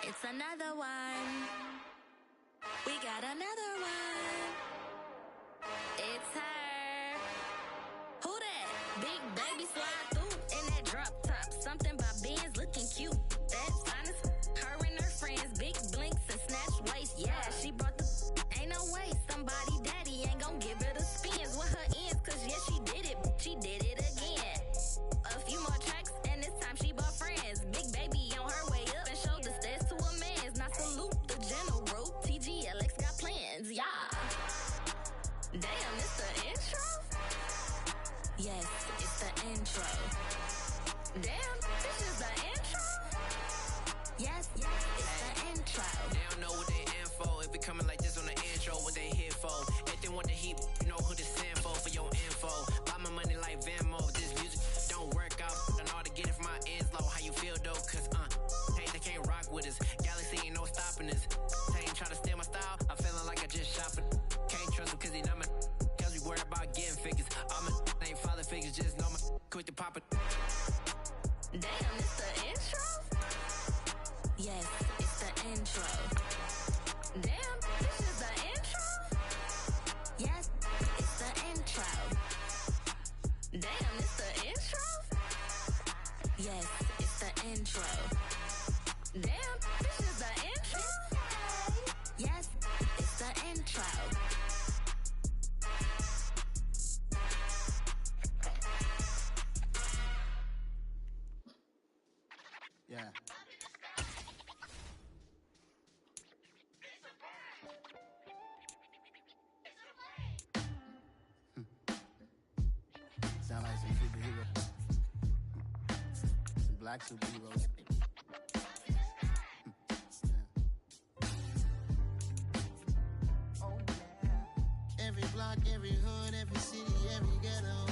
It's another one. We got another one. It's her. Who that? Big baby slide through in that drop top. Something by Benz looking cute. That's honest. Her and her friends, big blinks and snatch waist. Yeah, she brought the. Ain't no way somebody daddy ain't gon' give her the spins with her ends. Cause yeah, she did it. She did it again. A few more tracks and this time she bought friends. Big baby on her way up and showed the stairs to a man's. Now salute the general. TGLX got plans, yeah. Damn, it's the intro? Yes, it's the intro. Damn, this is the intro? Yes, it's the intro. They don't know what they in for. If it coming like this on the intro, what they here for? If they want the heat, you know who to send for your info. Buy my money like Venmo. This music don't work out. And all to get it from my ends low. How you feel though? Cause hey, they can't rock with us. Galaxy ain't no stopping us. They ain't try to steal my style. I'm feeling like I just shop it. Can't trust them cause they not my. Cause we worried about getting figures. All my ain't father figures. Just know my quick to pop it. Damn, it's the intro? Yes, it's the intro. Damn, this is the intro? Yes, it's the intro. Damn, it's the intro? Yes, it's the intro. Damn, this is the intro? Yes, it's the intro. Yeah. Sound like some superheroes. Some black superheroes. Oh, yeah. Every block, every hood, every city, every ghetto.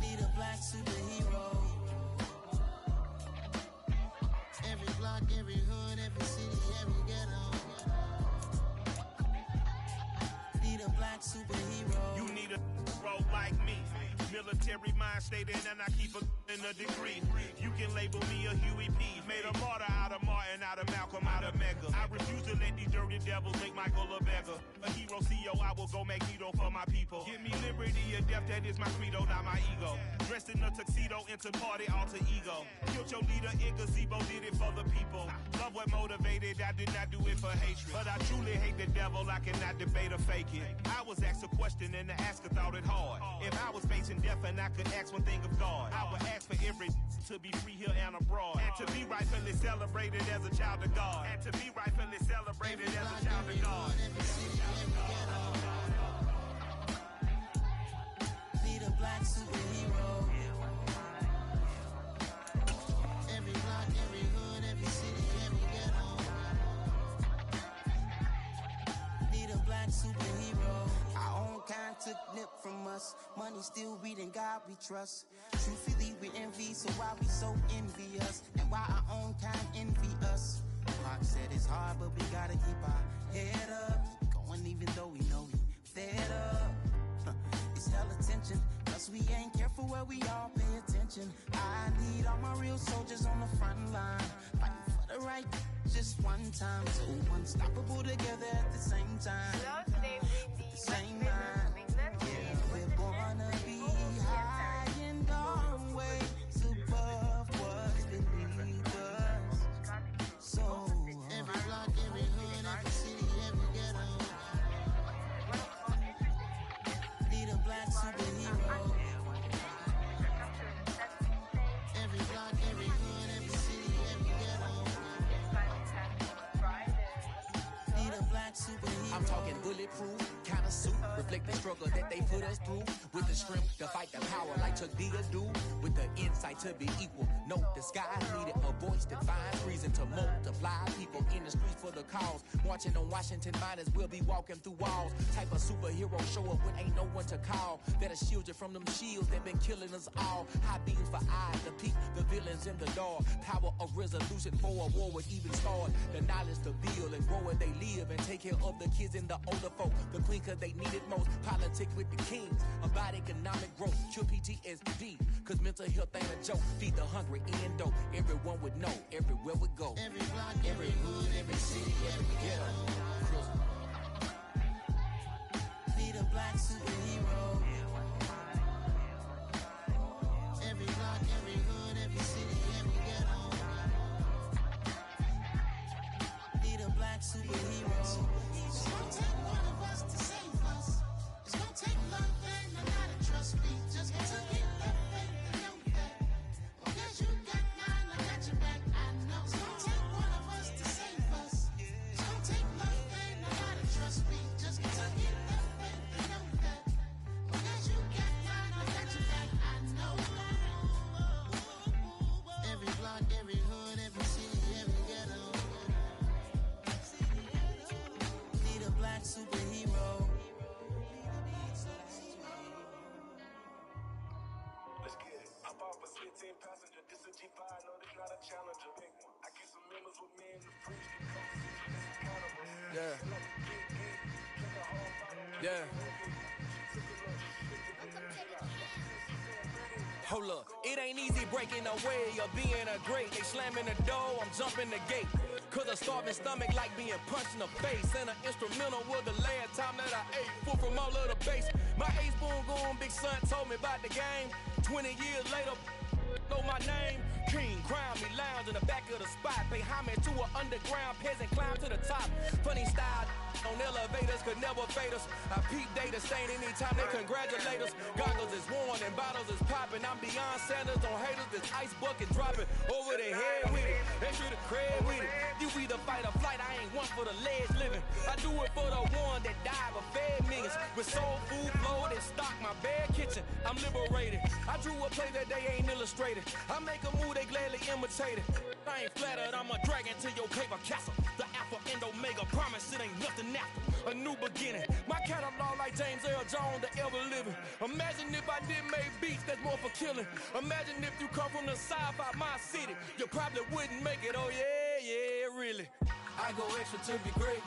Need a black superhero. Every block, every hood, every city, every ghetto. Need a black superhero. You need a bro like me. Military mind stated, and I keep in a degree. You can label me a Huey P. Made a martyr out of Martin, out of Malcolm, out of Mega. I refuse to let these dirty devils make Michael a beggar. A hero CEO, I will go Magneto for my people. Give me liberty or death, that is my credo, not my ego. Dressed in a tuxedo, into party alter ego. Killed your leader in gazebo, did it for the people. Love what motivated, I did not do it for hatred. But I truly hate the devil, I cannot debate or fake it. I was asked a question and the asker thought it hard. If I was facing death and I could ask one thing of God, I would ask for every to be free here and abroad. And to be rightfully celebrated as a child of God. And to be rightfully celebrated as a child of God. Need a black superhero. Every block, every hood, every city, every ghetto. Need a black superhero. Our own kind took nip from us. Money still reading God we trust. Truthfully we envy, so why we so envious? And why our own kind envy us? Pac said it's hard, but we gotta keep our head up. Going even though we know we fed up. It's hell attention, cause we ain't careful where we all pay attention. I need all my real soldiers on the front line, fighting for the right just one time. So unstoppable together at the same time. With the same mind. Yeah, we're born to be high and always above what's beneath us. So every block, every hood, every city, every ghetto. Need a black superhero. Every block, every hood, every city, every ghetto. Need a black superhero. I'm talking bulletproof kind of suit, reflect the struggle that they put us through. With the strength to fight the power like Chuck D do. With the insight to be equal, no disguise needed. A voice that finds reason to multiply. People in the streets for the cause. Marching on Washington miners, we'll be walking through walls. Type of superhero show up when ain't no one to call. That'll shield you from them shields that been killing us all. High beams for eyes to peek the villains in the dark. Power of resolution for a war would even start. The knowledge to build and grow where they live and take care of the kids and the older folk. The queen cause they need it most. Politics with the kings. About economic growth. Cure PTSD. Cause mental health ain't a joke. Feed the hungry and dope. Everyone would know. Everywhere we go. Every block, every hood, every city, every ghetto. Need a black superhero. Every block, every hood, every city, every ghetto. Need a black superhero. It's gonna take one of us to save us. It's gonna take love and a lot of trust me. Just to get that faith and know that. Because you got mine, I got your back, I know. It's gonna take one of us to save us. It's gonna take love and a lot of trust me. Just to get that faith and know that. Because you got mine, I got your back, I know. Every block, every hood, every city, every ghetto. Need a black superhero. Let's get it. Hop off a 15 passenger. This a G5, no, this not a challenger. Big one. I keep some members with me in the fridge. Yeah. Yeah. Hold up, it ain't easy breaking away or being a great. They slamming the door, I'm jumping the gate. Cause a starving stomach like being punched in the face. And an instrumental was the last time that I ate. Full from all of the bass. My ace boom goon, big son told me about the game. 20 years later, know my name. King, crown me, lounge in the back of the spot. Pay homage to an underground peasant, climb to the top. Funny style on elevators could never fade us. I peep data stain anytime they congratulate us. Goggles is worn and bottles is popping. I'm beyond Sanders on haters. This ice bucket dropping over the head with it. They should have cred with it. You either fight or flight. I ain't one for the ledge living. I do it for the one that died but fed millions. With soul food flowed and stock my bad kitchen. I'm liberated. I drew a play that they ain't illustrated. I make a move they gladly imitated. I ain't flattered. I'm a dragon to your paper castle. The Alpha and Omega promise it ain't nothing after. A new beginning. My catalog like James Earl Jones, the ever living. Imagine if I did make beats that's more for killing. Imagine if you come from the south out my city. You probably wouldn't make it. Oh yeah, yeah, really. I go extra to be great.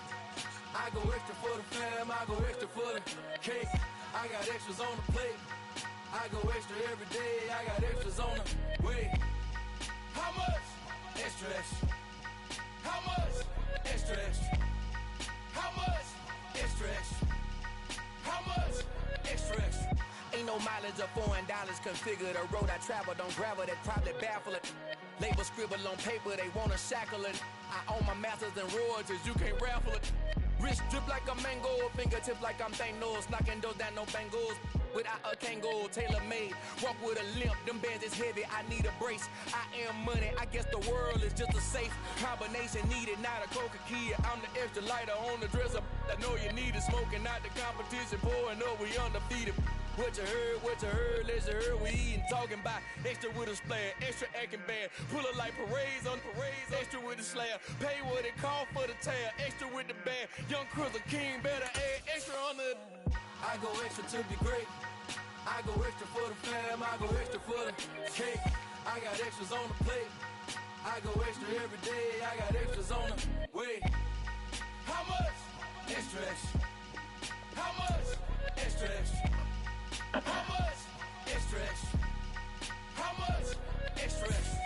I go extra for the fam. I go extra for the cake. I got extras on the plate. I go extra every day. I got extras on the way. How much? Extra, extra. How much? Extra, extra. How much? Extra, extra. How much? Extra, extra. Ain't no mileage of $4 configure the road I travel. Don't gravel that probably baffle it. Label scribble on paper, they wanna shackle it. I own my masters and royalties, you can't raffle it. Wrist drip like a mango, fingertips like I'm Thanos. Knocking those down, no bangles. Without a Kango, tailor-made. Walk with a limp, them bands is heavy, I need a brace. I am money, I guess the world is just a safe combination needed, not a coca-key. I'm the extra lighter on the dresser. I know you need it, smoking out the competition, pouring up, we undefeated. What you heard, let's heard, we eatin', talking about extra with a splash, extra acting bad, pull it like parades on parades, extra with the slab, pay what it cost for the tab, extra with the bag, young Crystal King better add extra on the. I go extra to be great, I go extra for the fam, I go extra for the cake, I got extras on the plate, I go extra every day, I got extras on the way. How much? Extra, extra. How much? Extra, extra. How much? Extra, extra. How much? Extra, extra.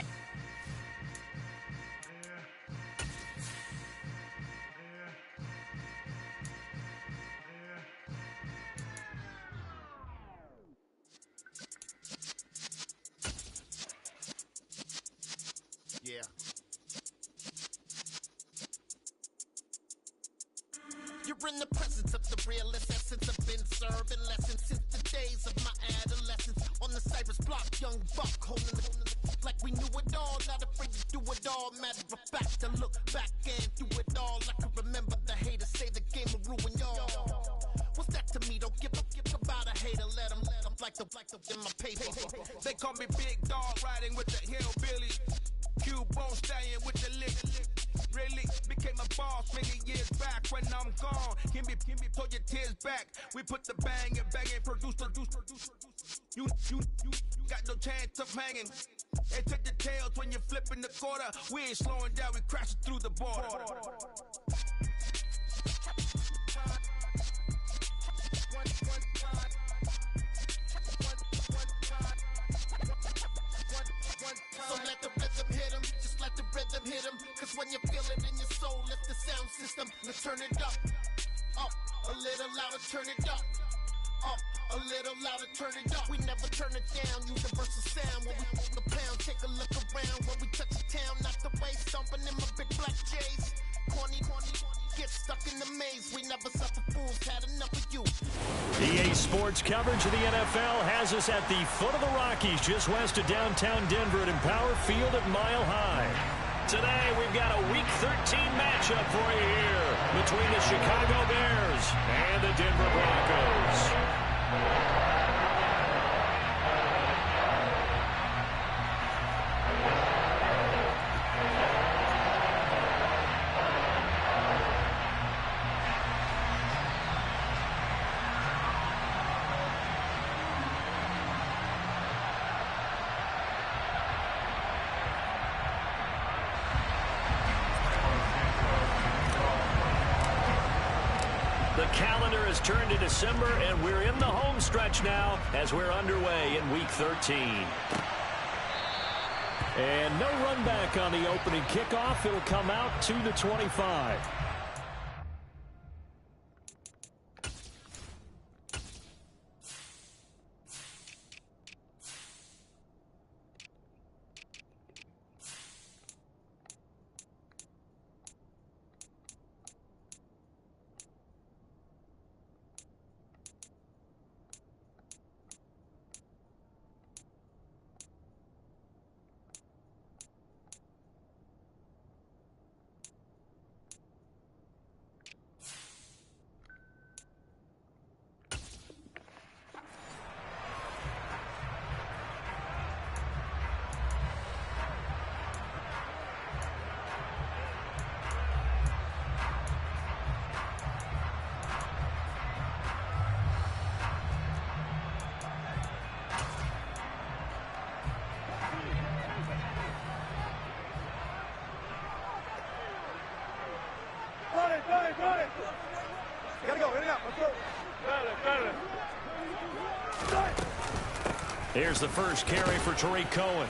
Yeah. You're in the presence of the realest essence. I've been serving lessons since the days of my adolescence. On the Cypress block, young buck holding it like we knew it all. Not afraid to do it all. Matter of fact, to look back and do it all. I can remember the haters say the game will ruin y'all. What's that to me? Don't give a about a hater. Let them like the in my paper. They call me Big Dog, riding with the hillbilly. Q-Bone stallion with the lick. Really became a boss many years back. When I'm gone, can be pull your tears back. We put the bang and produce. You got no chance of hanging. And take the tails when you're flipping the quarter. We ain't slowing down, we crashing through the border. when you feel it in your soul. Lift the sound system, let's turn it up. Up, a little louder, turn it up. Up, a little louder, turn it up. We never turn it down, universal sound. When we walk the pound, take a look around. When we touch the town, not the way, stomping in my big black J's. Corny, get stuck in the maze. We never suffer fools, had enough of you. EA Sports coverage of the NFL has us at the foot of the Rockies, just west of downtown Denver at Empower Field at Mile High. Today, we've got a Week 13 matchup for you here between the Chicago Bears and the Denver Broncos. The calendar has turned to December, and we're in the home stretch now as we're underway in Week 13. And no run back on the opening kickoff. It'll come out to the 25. Here's the first carry for Tariq Cohen.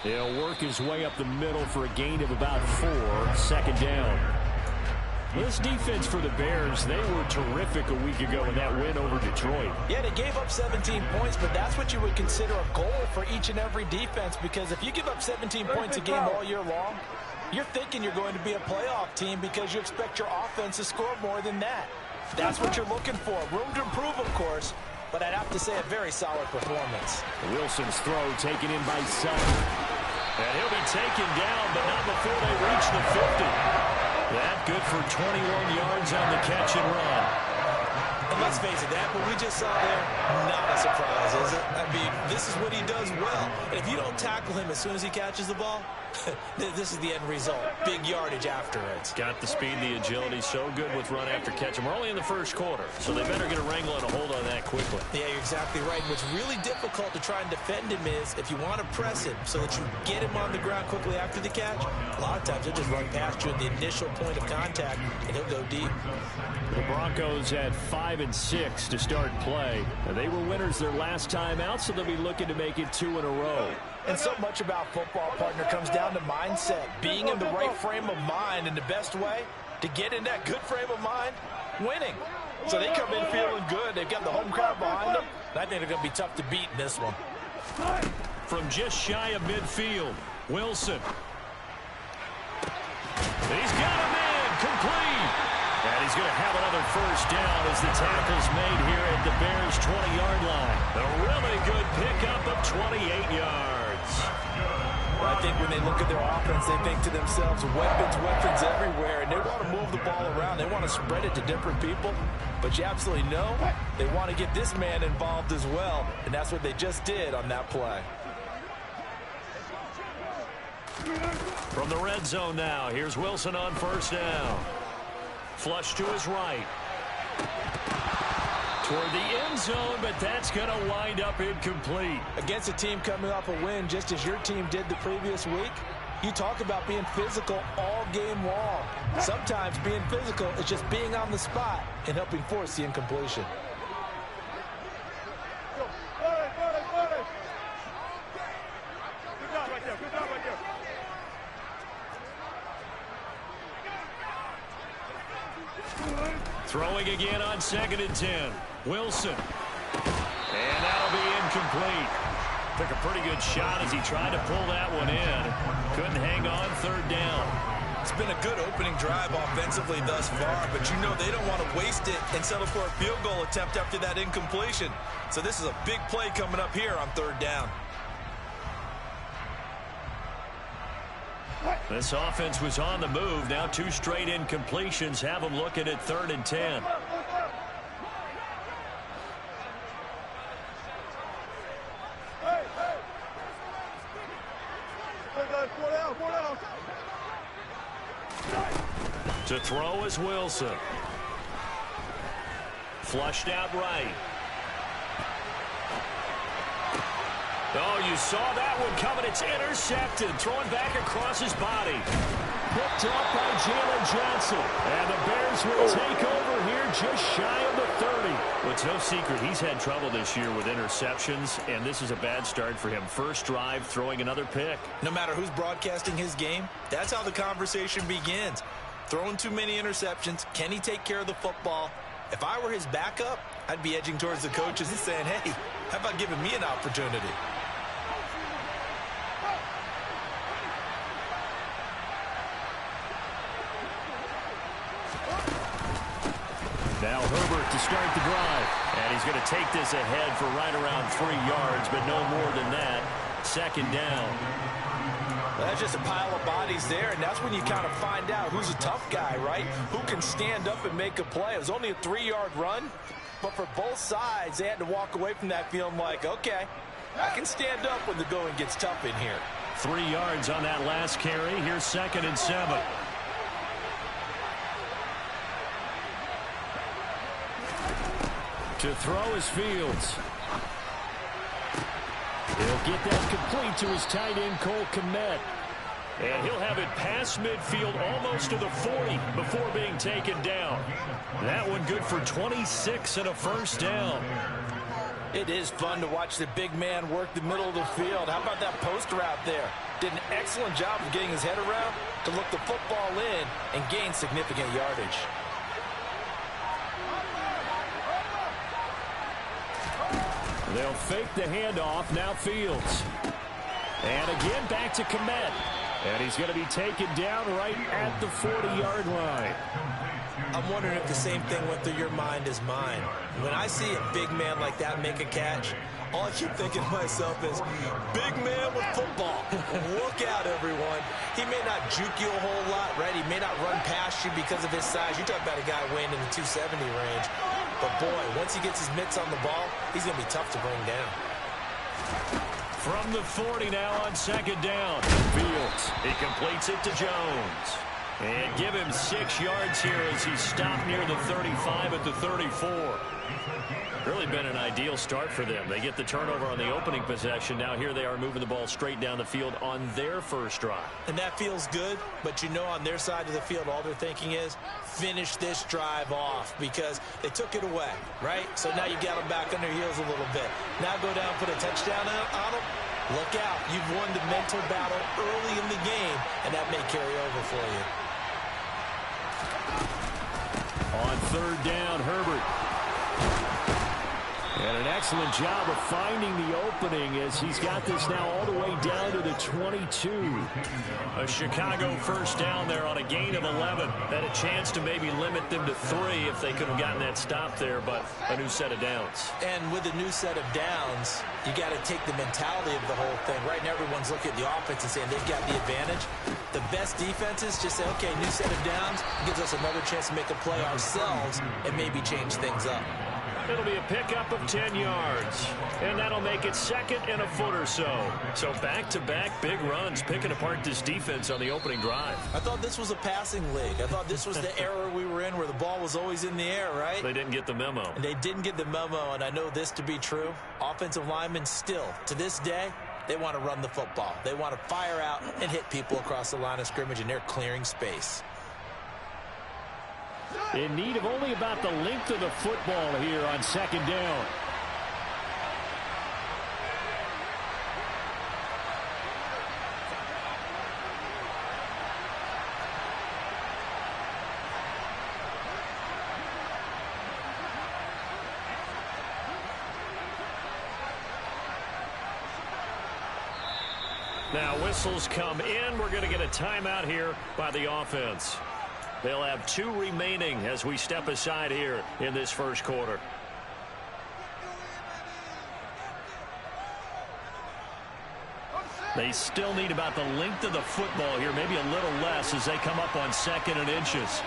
He'll work his way up the middle for a gain of about 4, second down. This defense for the Bears, they were terrific a week ago in that win over Detroit. Yeah, they gave up 17 points, but that's what you would consider a goal for each and every defense, because if you give up 17 points a game all year long, you're thinking you're going to be a playoff team because you expect your offense to score more than that. That's what you're looking for. Room to improve, of course, but I'd have to say a very solid performance. Wilson's throw taken in by Sutton. And he'll be taken down, but not before they reach the 50. That good for 21 yards on the catch and run. And let's face it, that what we just saw there, not a surprise, is it? I mean, this is what he does well. And if you don't tackle him as soon as he catches the ball, this is the end result. Big yardage afterwards. Got the speed, the agility, so good with run after catch. And we're only in the first quarter, so they better get a wrangle and a hold on that quickly. Yeah, you're exactly right. What's really difficult to try and defend him is if you want to press him so that you get him on the ground quickly after the catch, a lot of times he'll just run past you at the initial point of contact, and he'll go deep. The Broncos had 5 and 6 to start play. And they were winners their last time out, so they'll be looking to make it 2 in a row. And so much about football, partner, comes down to mindset. Being in the right frame of mind, and the best way to get in that good frame of mind, winning. So they come in feeling good. They've got the home crowd behind them. I think they're going to be tough to beat in this one. From just shy of midfield, Wilson. He's got him in, complete. And he's going to have another first down as the tackle's made here at the Bears' 20-yard line. A really good pickup of 28 yards. Well, I think when they look at their offense, they think to themselves, weapons everywhere, and they want to move the ball around. They want to spread it to different people, but you absolutely know they want to get this man involved as well, and that's what they just did on that play. From the red zone now, here's Wilson on first down. Flush to his right. Toward the end zone, but that's going to wind up incomplete. Against a team coming off a win, just as your team did the previous week, you talk about being physical all game long. Sometimes being physical is just being on the spot and helping force the incompletion. Throwing again on 2nd and 10. Wilson. And that'll be incomplete. Took a pretty good shot as he tried to pull that one in. Couldn't hang on 3rd down. It's been a good opening drive offensively thus far, but you know they don't want to waste it and settle for a field goal attempt after that incompletion. So this is a big play coming up here on 3rd down. This offense was on the move. Now 2 straight incompletions have them looking at 3rd and 10. To throw is Wilson. Flushed out right. Oh, you saw that one coming. It's intercepted. Throwing back across his body. Picked up by Jalen Johnson. And the Bears will take over here just shy of the 30. Well, it's no secret he's had trouble this year with interceptions, and this is a bad start for him. First drive, throwing another pick. No matter who's broadcasting his game, that's how the conversation begins. Throwing too many interceptions. Can he take care of the football? If I were his backup, I'd be edging towards the coaches and saying, hey, how about giving me an opportunity? Now Herbert to start the drive. And he's going to take this ahead for right around 3 yards, but no more than that. 2nd down. Well, that's just a pile of bodies there, and that's when you kind of find out who's a tough guy, right? Who can stand up and make a play. It was only a 3-yard run, but for both sides, they had to walk away from that feeling like, okay, I can stand up when the going gets tough in here. 3 yards on that last carry. Here's 2nd and 7. To throw is Fields. He'll get that complete to his tight end, Cole Kmet. And he'll have it past midfield almost to the 40 before being taken down. That one good for 26 and a first down. It is fun to watch the big man work the middle of the field. How about that post route there? Did an excellent job of getting his head around to look the football in and gain significant yardage. They'll fake the handoff. Now Fields. And again back to Kmet. And he's going to be taken down right at the 40-yard line. I'm wondering if the same thing went through your mind as mine. When I see a big man like that make a catch, all I keep thinking to myself is, big man with football. Look out, everyone. He may not juke you a whole lot, right? He may not run past you because of his size. You talk about a guy weighing in the 270 range. But, boy, once he gets his mitts on the ball, he's going to be tough to bring down. From the 40 now on 2nd down. Fields. He completes it to Jones. And give him 6 yards here as he's stopped near the 35 at the 34. Really been an ideal start for them. They get the turnover on the opening possession. Now here they are moving the ball straight down the field on their first drive. And that feels good, but you know on their side of the field all they're thinking is finish this drive off because they took it away, right? So now you got them back on their heels a little bit. Now go down, put a touchdown on them. Look out. You've won the mental battle early in the game, and that may carry over for you. On 3rd down, Herbert. And an excellent job of finding the opening as he's got this now all the way down to the 22. A Chicago first down there on a gain of 11. Had a chance to maybe limit them to 3 if they could have gotten that stop there, but a new set of downs. And with a new set of downs, you got to take the mentality of the whole thing. Right now everyone's looking at the offense and saying they've got the advantage. The best defenses just say, okay, new set of downs gives us another chance to make a play ourselves and maybe change things up. It'll be a pickup of 10 yards. And that'll make it 2nd and a foot or so. So back-to-back big runs picking apart this defense on the opening drive. I thought this was a passing league. I thought this was the era we were in where the ball was always in the air, right? They didn't get the memo. And they didn't get the memo, and I know this to be true. Offensive linemen still, to this day, they want to run the football. They want to fire out and hit people across the line of scrimmage, and they're clearing space. In need of only about the length of the football here on 2nd down. Now whistles come in. We're going to get a timeout here by the offense. They'll have 2 remaining as we step aside here in this first quarter. They still need about the length of the football here, maybe a little less as they come up on 2nd and inches.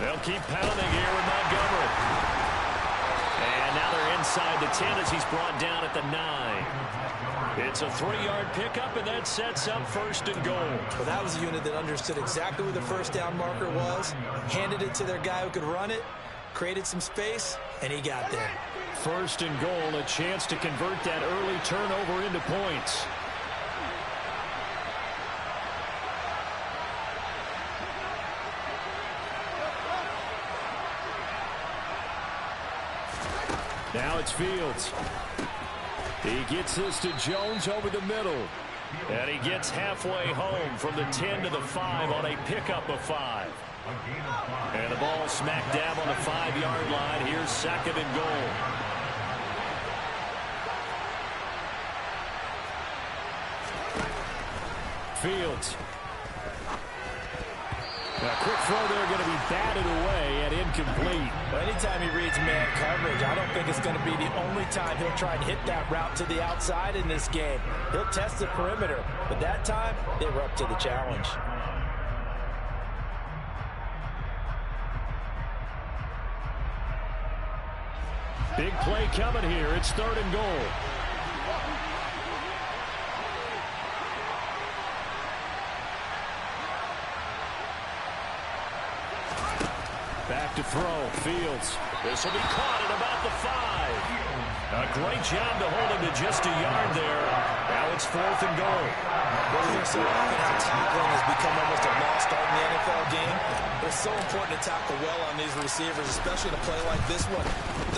They'll keep pounding here with Montgomery. And now they're inside the 10 as he's brought down at the 9. It's a 3-yard pickup, and that sets up 1st and goal. Well, that was a unit that understood exactly where the first down marker was, handed it to their guy who could run it, created some space, and he got there. 1st and goal, a chance to convert that early turnover into points. Now it's Fields. He gets this to Jones over the middle. And he gets halfway home from the 10 to the 5 on a pickup of 5. And the ball smack dab on the 5-yard line. Here's 2nd and goal. Fields. A quick throw there going to be batted away and incomplete. Well, anytime he reads man coverage, I don't think it's going to be the only time he'll try and hit that route to the outside in this game. He'll test the perimeter, but that time they were up to the challenge. Big play coming here. It's 3rd and goal. Back to throw. Fields. This will be caught at about the 5. A great job to hold him to just a yard there. Now it's 4th and goal. What is there so often how tackling has become almost a lost art in the NFL game? But it's so important to tackle well on these receivers, especially in a play like this one.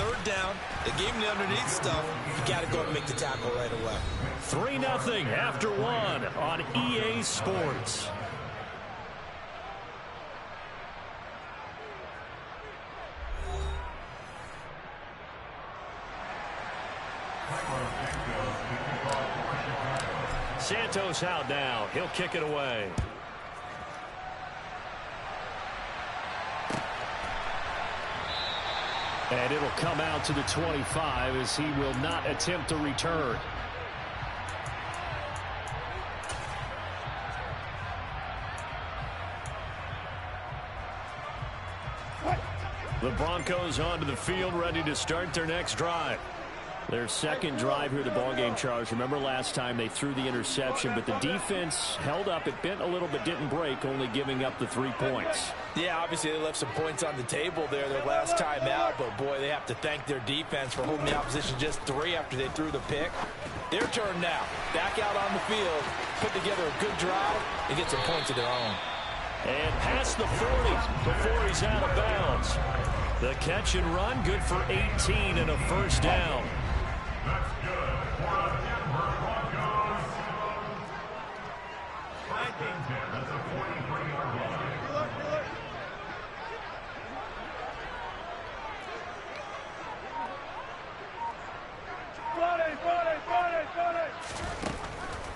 3rd down, they gave him the underneath stuff. You got to go and make the tackle right away. 3-0 after 1 on EA Sports. Santos out now. He'll kick it away. And it'll come out to the 25 as he will not attempt to return. The Broncos onto the field, ready to start their next drive. Their 2nd drive here, the ballgame, Charles. Remember last time they threw the interception, but the defense held up. It bent a little but didn't break, only giving up the 3 points. Yeah, obviously they left some points on the table there their last time out, but boy, they have to thank their defense for holding the opposition just 3 after they threw the pick. Their turn now. Back out on the field, put together a good drive, and get some points of their own. And past the 40 before he's out of bounds. The catch and run, good for 18 and a 1st down. That's good for the Denver Broncos. First and 10, that's a 43-yard line.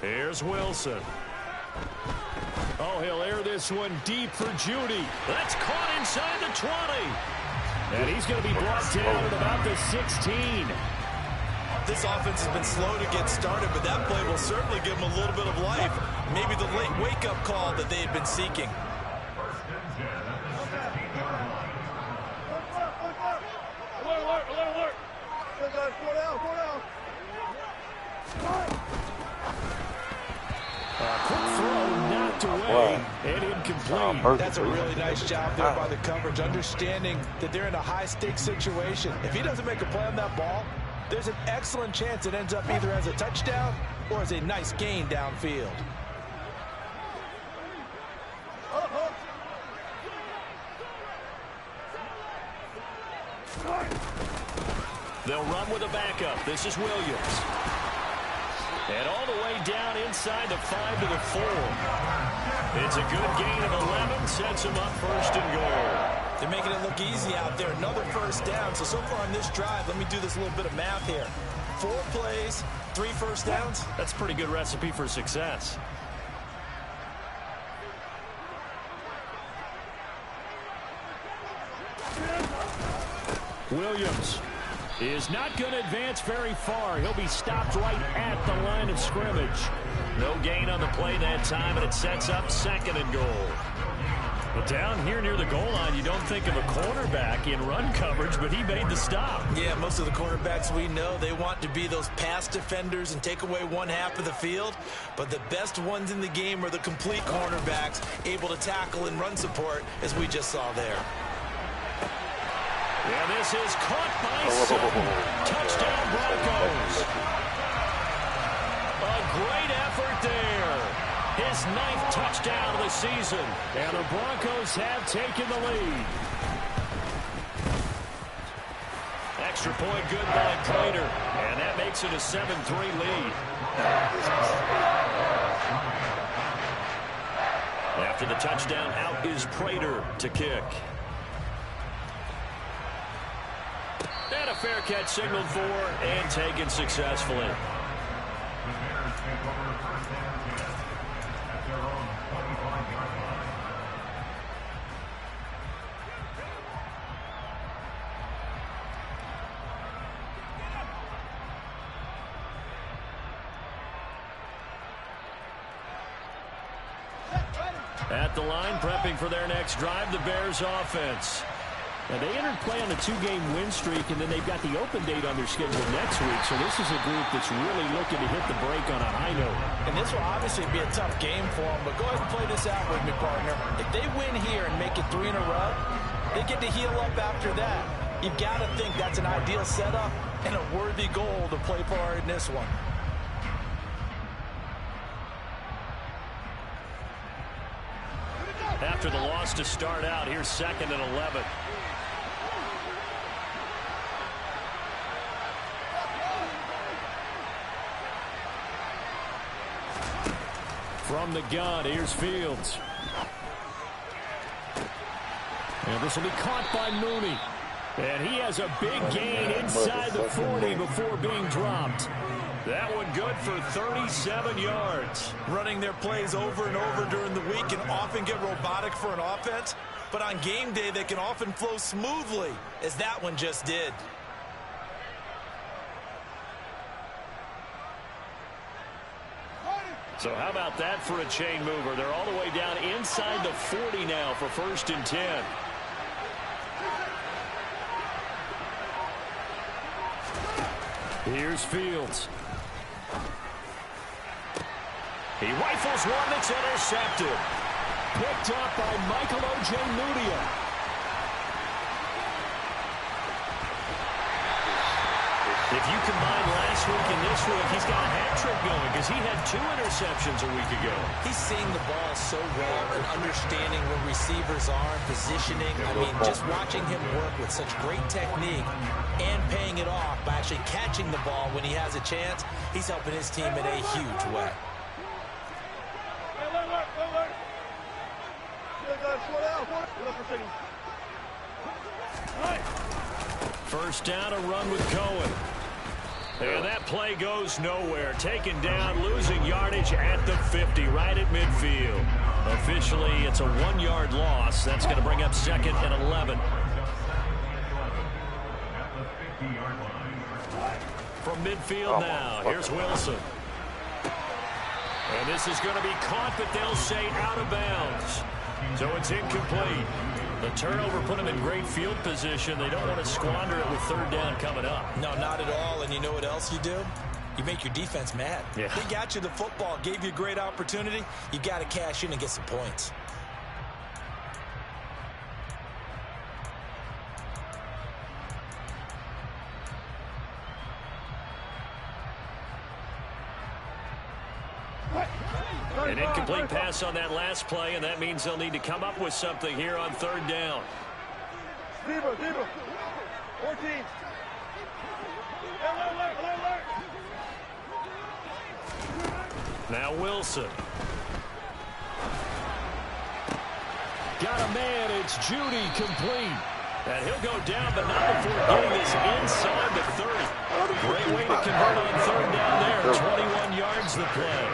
Here's Wilson. Oh, he'll air this one deep for Judy. That's caught inside the 20. And he's going to be brought down at about the 16. This offense has been slow to get started, but that play will certainly give them a little bit of life. Maybe the late wake-up call that they had been seeking. Quick throw knocked away and incomplete. That's a really nice job there by the coverage, understanding that they're in a high-stakes situation. If he doesn't make a play on that ball, there's an excellent chance it ends up either as a touchdown or as a nice gain downfield. They'll run with a backup. This is Williams. And all the way down inside the 5 to the 4. It's a good gain of 11, sets him up 1st and goal. They're making it look easy out there. Another first down. So far on this drive, let me do this little bit of math here. 4 plays, 3 first downs. That's a pretty good recipe for success. Williams is not going to advance very far. He'll be stopped right at the line of scrimmage. No gain on the play that time, and it sets up 2nd and goal. But down here near the goal line, you don't think of a cornerback in run coverage, but he made the stop. Yeah, most of the cornerbacks we know, they want to be those pass defenders and take away one half of the field. But the best ones in the game are the complete cornerbacks, able to tackle and run support, as we just saw there. And this is caught by Sutton. Touchdown Broncos. A great effort there. His 9th touchdown of the season. And the Broncos have taken the lead. Extra point good by Prater. And that makes it a 7-3 lead. After the touchdown, out is Prater to kick. And a fair catch signaled for and taken successfully. At the line, prepping for their next drive, the Bears offense. Now, they entered play on a 2-game win streak, and then they've got the open date on their schedule next week. So this is a group that's really looking to hit the break on a high note. And this will obviously be a tough game for them, but go ahead and play this out with me, partner. If they win here and make it 3 in a row, they get to heal up after that. You've got to think that's an ideal setup and a worthy goal to play for in this one. After the loss to start out, here's 2nd and 11. From the gun, here's Fields. And this will be caught by Mooney. And he has a big gain inside the 40 before being dropped. That one good for 37 yards. Running their plays over and over during the week can often get robotic for an offense, but on game day they can often flow smoothly, as that one just did. So how about that for a chain mover? They're all the way down inside the 40 now for 1st and 10. Here's Fields. He rifles one that's intercepted. Picked up by Michael Ojemudia. If you combine last week and this week, he's got a hat trick going because he had 2 interceptions a week ago. He's seeing the ball so well and understanding where receivers are, positioning. I mean, just watching him work with such great technique and paying it off by actually catching the ball when he has a chance, he's helping his team in a huge way. First down, a run with Cohen. And that play goes nowhere. Taken down, losing yardage at the 50, right at midfield. Officially, it's a 1-yard loss. That's going to bring up 2nd and 11. From midfield now, here's Wilson. And this is going to be caught, but they'll say out of bounds. So it's incomplete. The turnover put them in great field position. They don't want to squander it with 3rd down coming up. No, not at all. And you know what else you do? You make your defense mad. Yeah. They got you the football, gave you a great opportunity. You got to cash in and get some points. An incomplete pass on that last play, and that means they'll need to come up with something here on 3rd down. 14. Now Wilson. got a man. It's Judy complete. And he'll go down, but not before getting this inside the 30. Great way to convert on third down there. 21 yards the play.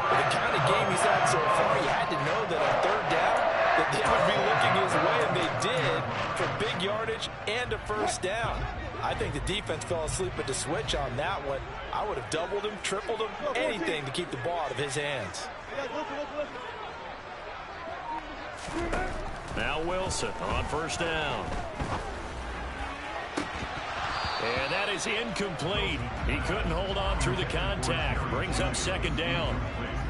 With the kind of game he's had so far, you had to know that on third down that they would be looking his way, and they did, for big yardage and a first down. I think the defense fell asleep at the switch on that one. I would have doubled him, tripled him, anything to keep the ball out of his hands. Now Wilson on first down. And that is incomplete. He couldn't hold on through the contact. Brings up second down.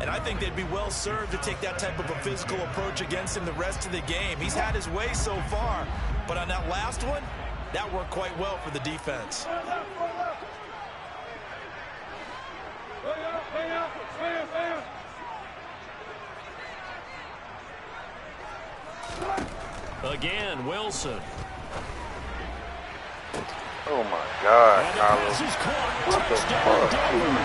And I think they'd be well served to take that type of a physical approach against him the rest of the game. He's had his way so far. But on that last one, that worked quite well for the defense. Again, Wilson. Oh my God, And the Carlos. pass is caught. What the Touchdown, fuck? Denver.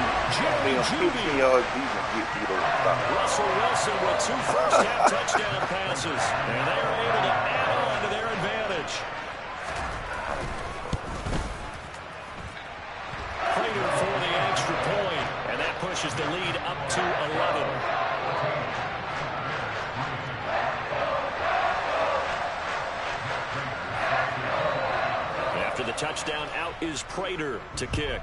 Being 15 yards deep and get beat over the top. Russell Wilson with 2 first-half touchdown passes. And they are able to add on to their advantage. Prater for the extra point. And that pushes the lead up to 11. After the touchdown, out is Prater to kick.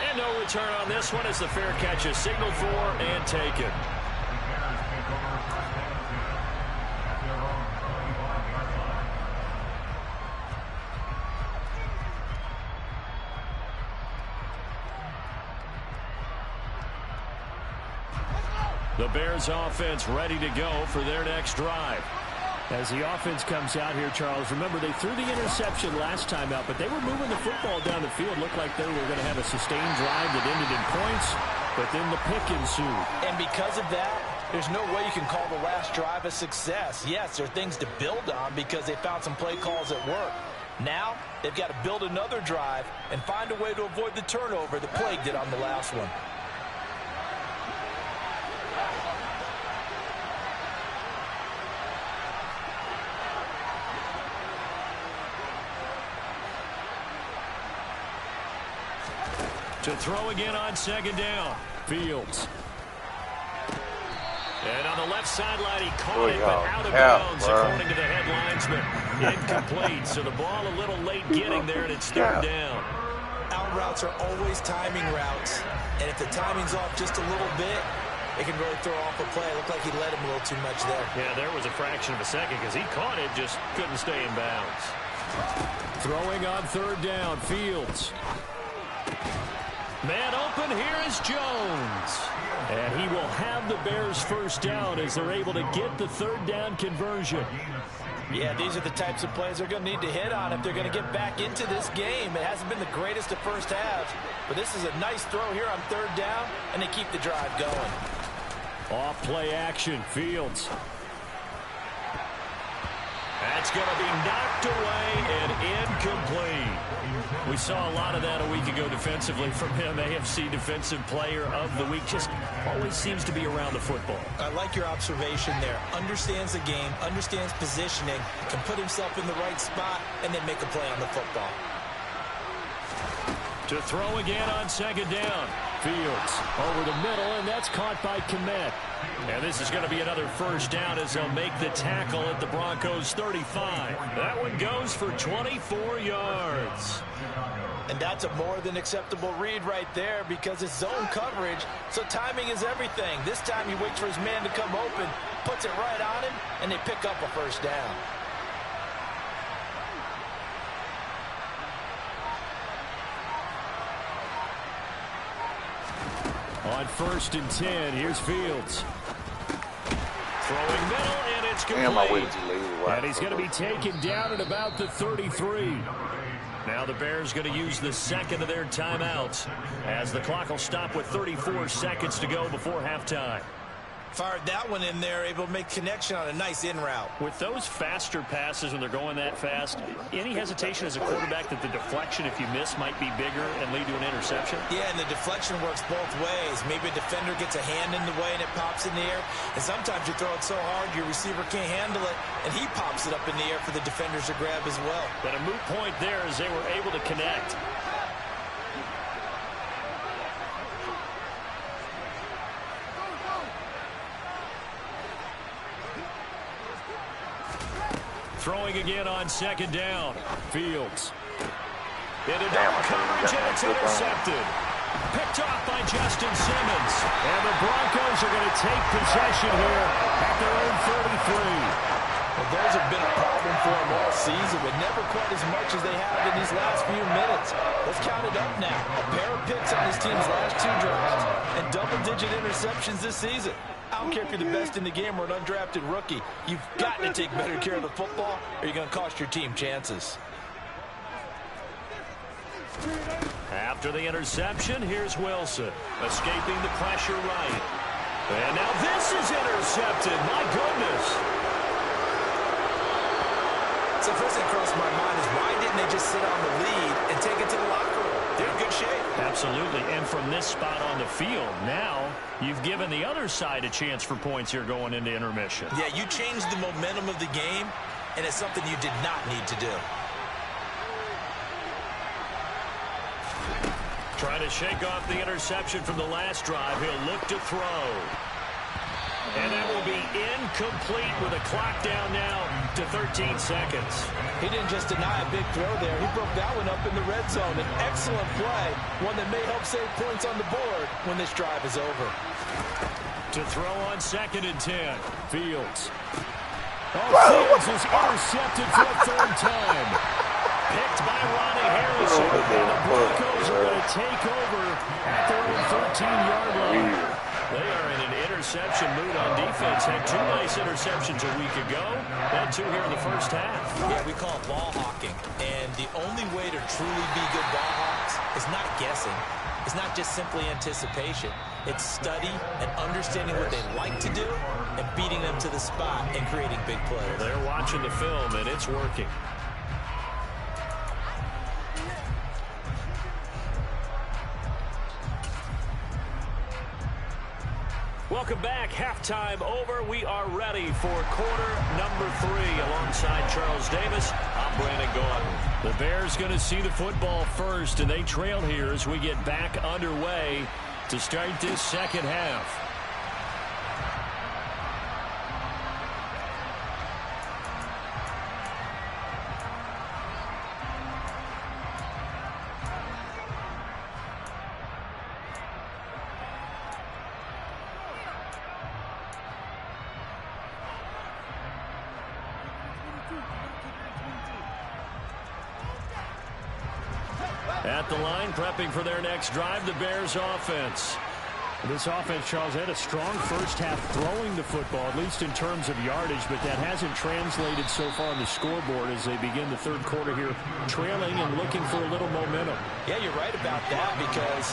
And no return on this one as the fair catch is signaled for and taken. The Bears offense ready to go for their next drive. As the offense comes out here, Charles, remember they threw the interception last time out, but they were moving the football down the field. Looked like they were going to have a sustained drive that ended in points, but then the pick ensued. And because of that, there's no way you can call the last drive a success. Yes, there are things to build on because they found some play calls at work. Now, they've got to build another drive and find a way to avoid the turnover that plagued it on the last one. To throw again on second down. Fields. And on the left sideline, he caught it, but out of bounds, according to the head linesman. Incomplete, so the ball a little late getting there, and it's third down. Out routes are always timing routes, and if the timing's off just a little bit, it can really throw off a play. It looked like he led him a little too much there. Yeah, there was a fraction of a second because he caught it, just couldn't stay in bounds. Throwing on third down, Fields. Man open, here is Jones. And he will have the Bears first down as they're able to get the third down conversion. Yeah, these are the types of plays they're going to need to hit on if they're going to get back into this game. It hasn't been the greatest of first halves, but this is a nice throw here on third down, and they keep the drive going. Off play action, Fields. That's going to be knocked away and incomplete. We saw a lot of that a week ago defensively from him. AFC Defensive Player of the Week. Just always seems to be around the football. I like your observation there. Understands the game, understands positioning, can put himself in the right spot, and then make a play on the football. To throw again on second down. Fields over the middle, and that's caught by Kmet. And this is going to be another first down as they'll make the tackle at the Broncos 35. That one goes for 24 yards. And that's a more than acceptable read right there because it's zone coverage, so timing is everything. This time he waits for his man to come open, puts it right on him, and they pick up a first down. On 1st and 10, here's Fields. Throwing middle, and it's complete. Damn, I waited too late. And he's going to be taken down at about the 33. Now the Bears going to use the second of their timeouts as the clock will stop with 34 seconds to go before halftime. Fired that one in there, able to make connection on a nice in route. With those faster passes when they're going that fast, any hesitation as a quarterback that the deflection, if you miss, might be bigger and lead to an interception? Yeah, and the deflection works both ways. Maybe a defender gets a hand in the way and it pops in the air. And sometimes you throw it so hard your receiver can't handle it, and he pops it up in the air for the defenders to grab as well. But a moot point there as they were able to connect. Throwing again on second down. Fields. Into double coverage, and it's intercepted. Picked off by Justin Simmons. And the Broncos are going to take possession here at their own 33. Well, those have been a problem for them all season, but never quite as much as they have in these last few minutes. Let's count it up now. A pair of picks on this team's last 2 drives and double-digit interceptions this season. I don't care if you're the best in the game or an undrafted rookie. You've got to take better care of the football or you're going to cost your team chances. After the interception, here's Wilson. Escaping the pressure right. And now this is intercepted. My goodness. So first thing crossed my mind is why didn't they just sit on the lead and take it to the locker room? They're in good shape. Absolutely. And from this spot on the field, now you've given the other side a chance for points here going into intermission. Yeah, you changed the momentum of the game, and it's something you did not need to do. Trying to shake off the interception from the last drive. He'll look to throw. And that will be incomplete with a clock down now to 13 seconds. He didn't just deny a big throw there. He broke that one up in the red zone. An excellent play, one that may help save points on the board when this drive is over. To throw on 2nd and 10. Fields. Fields is intercepted for a 3rd time. Picked by Ronnie Harrison. And the Broncos are going to take over at their own 13-yard line. They are in an interception mood on defense. Had 2 nice interceptions a week ago. Had 2 here in the first half. Yeah, we call it ball hawking. And the only way to truly be good ball hawks is not guessing. It's not just simply anticipation. It's study and understanding what they like to do and beating them to the spot and creating big plays. They're watching the film, and it's working. Welcome back. Halftime over. We are ready for quarter number 3 alongside Charles Davis. I'm Brandon Gordon. The Bears going to see the football first, and they trail here as we get back underway to start this second half. At the line, prepping for their next drive, the Bears offense. This offense, Charles, had a strong first half throwing the football, at least in terms of yardage, but that hasn't translated so far on the scoreboard as they begin the third quarter here, trailing and looking for a little momentum. Yeah, you're right about that because,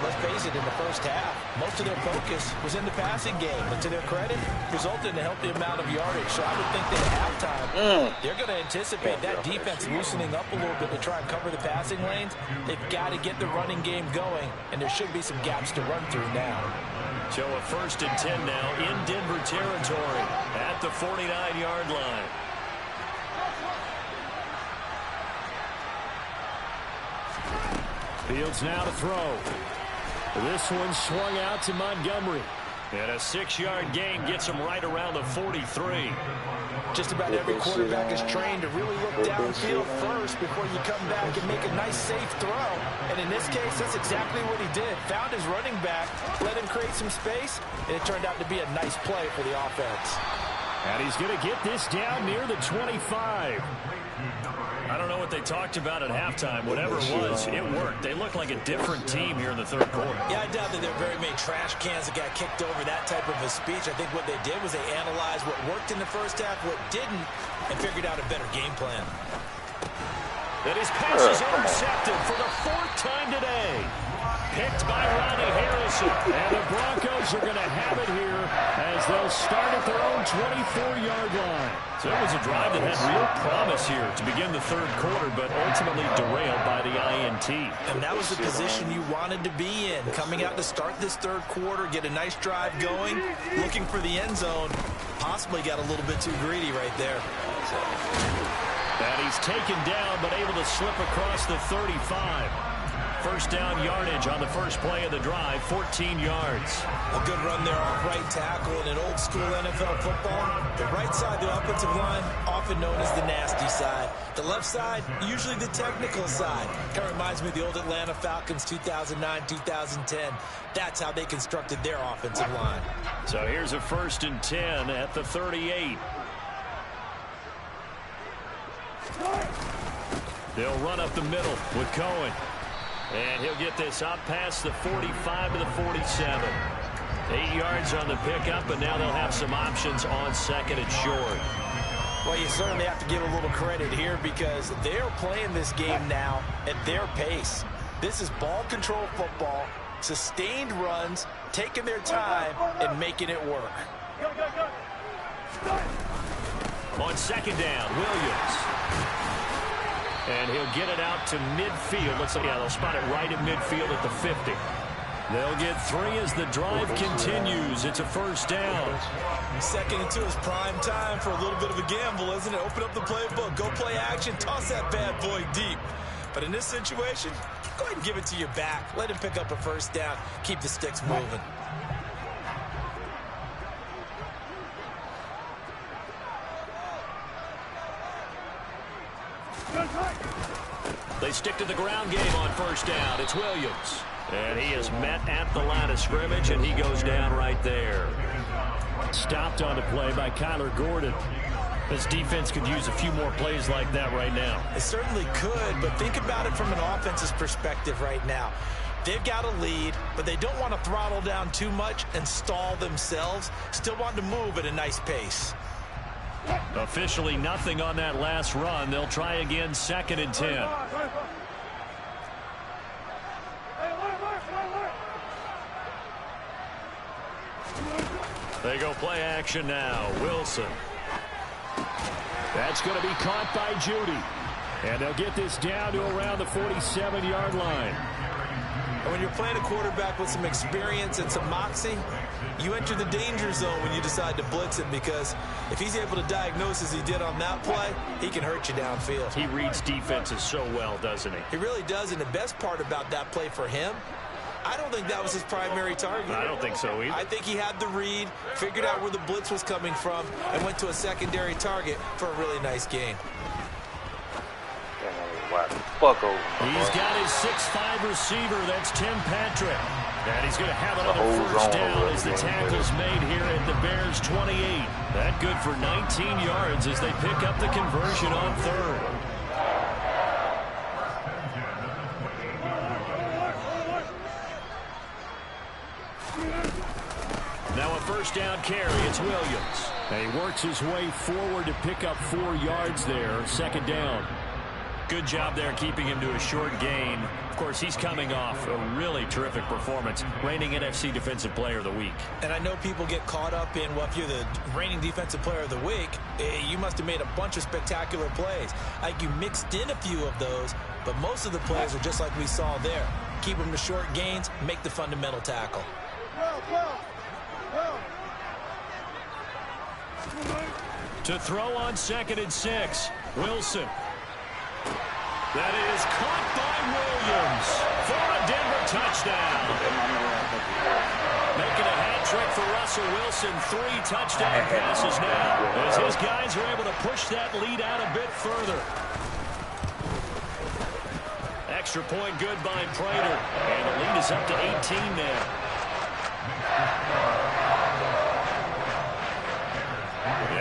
let's face it, in the first half, most of their focus was in the passing game. But to their credit, resulted in a healthy amount of yardage. So I would think that at halftime, they're going to anticipate that defense loosening up a little bit to try and cover the passing lanes. They've got to get the running game going, and there should be some gaps to run through now. So a 1st and 10 now in Denver territory at the 49-yard line. Fields now to throw. This one swung out to Montgomery. And a 6-yard gain gets him right around the 43. Just about every quarterback is trained to really look downfield first before you come back and make a nice, safe throw. And in this case, that's exactly what he did. Found his running back, let him create some space, and it turned out to be a nice play for the offense. And he's going to get this down near the 25. I don't know what they talked about at halftime. Whatever it was, it worked. They look like a different team here in the third quarter. Yeah, I doubt that there are very many trash cans that got kicked over, that type of a speech. I think what they did was they analyzed what worked in the first half, what didn't, and figured out a better game plan. And his pass is intercepted for the 4th time today. picked by Ronnie Harrison. And the Broncos are going to have it here as they'll start at their own 24-yard line. So it was a drive that had real promise here to begin the third quarter, but ultimately derailed by the INT. And that was the position you wanted to be in. Coming out to start this third quarter, get a nice drive going, looking for the end zone. Possibly got a little bit too greedy right there. And he's taken down, but able to slip across the 35. First down yardage on the first play of the drive, 14 yards. A good run there off right tackle. In an old school NFL football, the right side, the offensive line, often known as the nasty side. The left side, usually the technical side. Kind of reminds me of the old Atlanta Falcons 2009, 2010. That's how they constructed their offensive line. So here's a 1st and 10 at the 38. They'll run up the middle with Cohen. And he'll get this up past the 45 to the 47. 8 yards on the pickup, and now they'll have some options on second and short. Well, you certainly have to give a little credit here because they're playing this game now at their pace. This is ball control football, sustained runs, taking their time, and making it work. On second down, Williams. And he'll get it out to midfield. Looks like, yeah, they'll spot it right at midfield at the 50. They'll get 3 as the drive continues. It's a first down. Second and 2 is prime time for a little bit of a gamble, isn't it? Open up the playbook, go play action, toss that bad boy deep. But in this situation, go ahead and give it to your back. Let him pick up a first down. Keep the sticks moving. They stick to the ground game on first down. It's Williams. And he is met at the line of scrimmage, and he goes down right there. Stopped on the play by Kyler Gordon. This defense could use a few more plays like that right now. It certainly could, but think about it from an offense's perspective right now. They've got a lead, but they don't want to throttle down too much and stall themselves. Still want to move at a nice pace. Officially nothing on that last run. They'll try again, 2nd and 10. They go play action now. Wilson. That's going to be caught by Judy. And they'll get this down to around the 47-yard line. And when you're playing a quarterback with some experience and some moxie, you enter the danger zone when you decide to blitz him, because if he's able to diagnose as he did on that play, he can hurt you downfield. He reads defenses so well, doesn't he? He really does, and the best part about that play for him, I don't think that was his primary target. I don't think so either. I think he had the read, figured out where the blitz was coming from, and went to a secondary target for a really nice gain. He's got his 6'5" receiver. That's Tim Patrick. And he's going to have another first down as the tackle's made here at the Bears' 28. That good for 19 yards as they pick up the conversion on third. Now a first down carry. It's Williams. And he works his way forward to pick up 4 yards there. 2nd down. Good job there keeping him to a short gain. Of course, he's coming off a really terrific performance, reigning NFC Defensive Player of the Week. And I know people get caught up in, well, if you're the reigning Defensive Player of the Week, you must have made a bunch of spectacular plays. I think you mixed in a few of those, but most of the plays are just like we saw there. Keep them to short gains, make the fundamental tackle. To throw on 2nd and 6, Wilson. That is caught by Williams for a Denver touchdown. Making a hat trick for Russell Wilson. 3 touchdown passes now as his guys are able to push that lead out a bit further. Extra point good by Prater. And the lead is up to 18 now.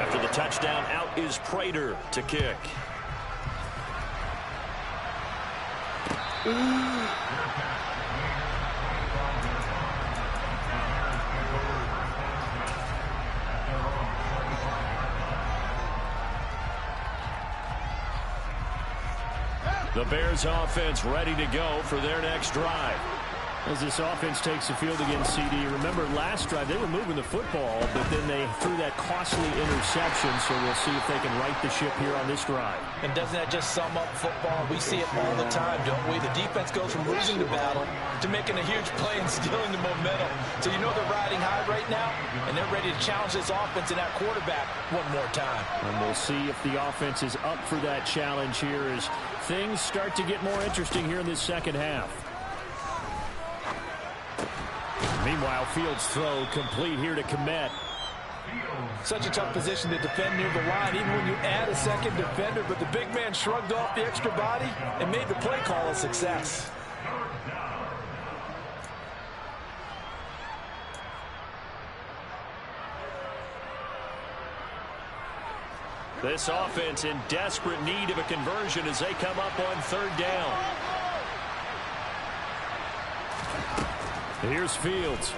After the touchdown, out is Prater to kick. The Bears offense ready to go for their next drive. As this offense takes the field against CD, remember last drive they were moving the football, but then they threw that costly interception, so we'll see if they can right the ship here on this drive. And doesn't that just sum up football? We see it all the time, don't we? The defense goes from losing the battle to making a huge play and stealing the momentum. So you know they're riding high right now, and they're ready to challenge this offense and that quarterback one more time. And we'll see if the offense is up for that challenge here as things start to get more interesting here in this second half. Meanwhile, Fields' throw complete here to Kmet. Such a tough position to defend near the line, even when you add a second defender, but the big man shrugged off the extra body and made the play call a success. This offense in desperate need of a conversion as they come up on third down. Here's Fields.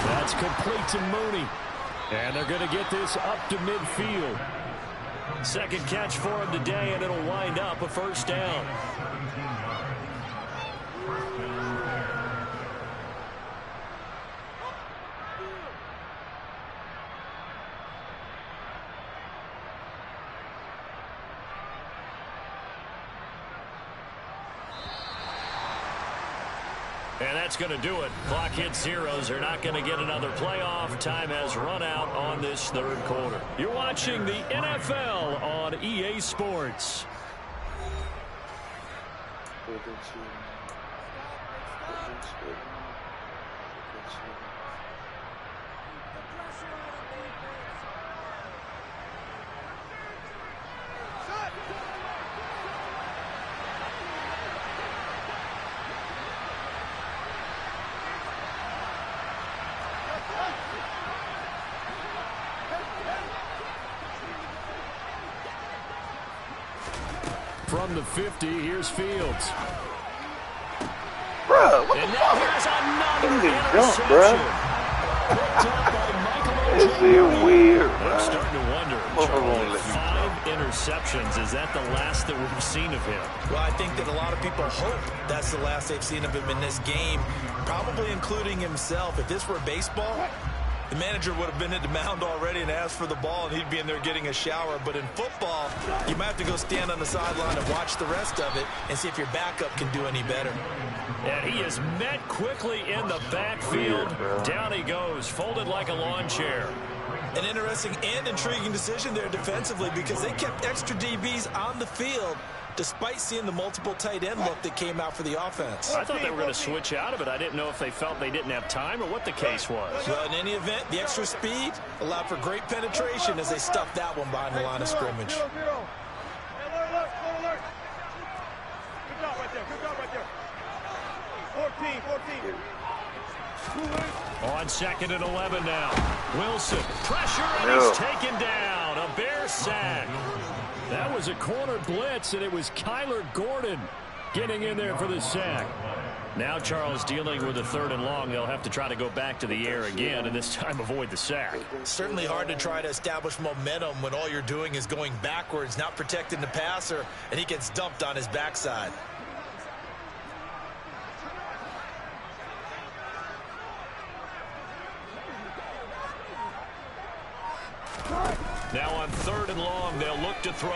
That's complete to Mooney. And they're going to get this up to midfield. Second catch for him today, and it'll wind up a first down. And that's going to do it. Clock hits zeros. They're not going to get another playoff. Time has run out on this third quarter. You're watching the NFL on EA Sports. From the 50, here's Fields. Bruh, what and the now fuck? here's another Jump, bruh. This is weird, bruh. I'm starting to wonder, Charlie, 5 interceptions. Is that the last that we've seen of him? Well, I think that a lot of people hope that's the last they've seen of him in this game, probably including himself. If this were baseball, the manager would have been at the mound already and asked for the ball, and he'd be in there getting a shower. But in football, you might have to go stand on the sideline and watch the rest of it and see if your backup can do any better. And he is met quickly in the backfield. Down he goes, folded like a lawn chair. An interesting and intriguing decision there defensively because they kept extra DBs on the field despite seeing the multiple tight end look that came out for the offense. I thought they were going to switch out of it. I didn't know if they felt they didn't have time or what the case was. Well, in any event, the extra speed allowed for great penetration as they stuffed that one behind the line of scrimmage. On 2nd and 11 now. Wilson, pressure, and he's taken down. A Bear sack. That was a corner blitz, and it was Kyler Gordon getting in there for the sack. Now Charles dealing with a 3rd and long. They'll have to try to go back to the air again, and this time avoid the sack. Certainly hard to try to establish momentum when all you're doing is going backwards, not protecting the passer, and he gets dumped on his backside. Now on 3rd and long, they'll look to throw.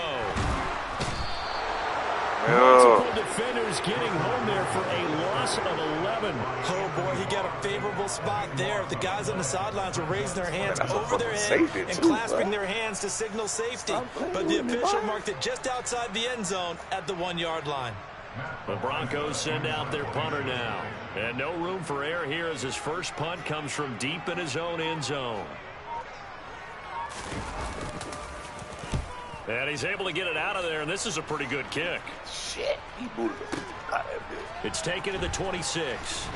Multiple defenders getting home there for a loss of 11. Oh, boy, he got a favorable spot there. The guys on the sidelines were raising their hands over their head and clasping their hands to signal safety. But the official marked it just outside the end zone at the 1-yard line. The Broncos send out their punter now. And no room for error here as his first punt comes from deep in his own end zone. And he's able to get it out of there, and this is a pretty good kick. Shit, he booted it. It's taken to the 26.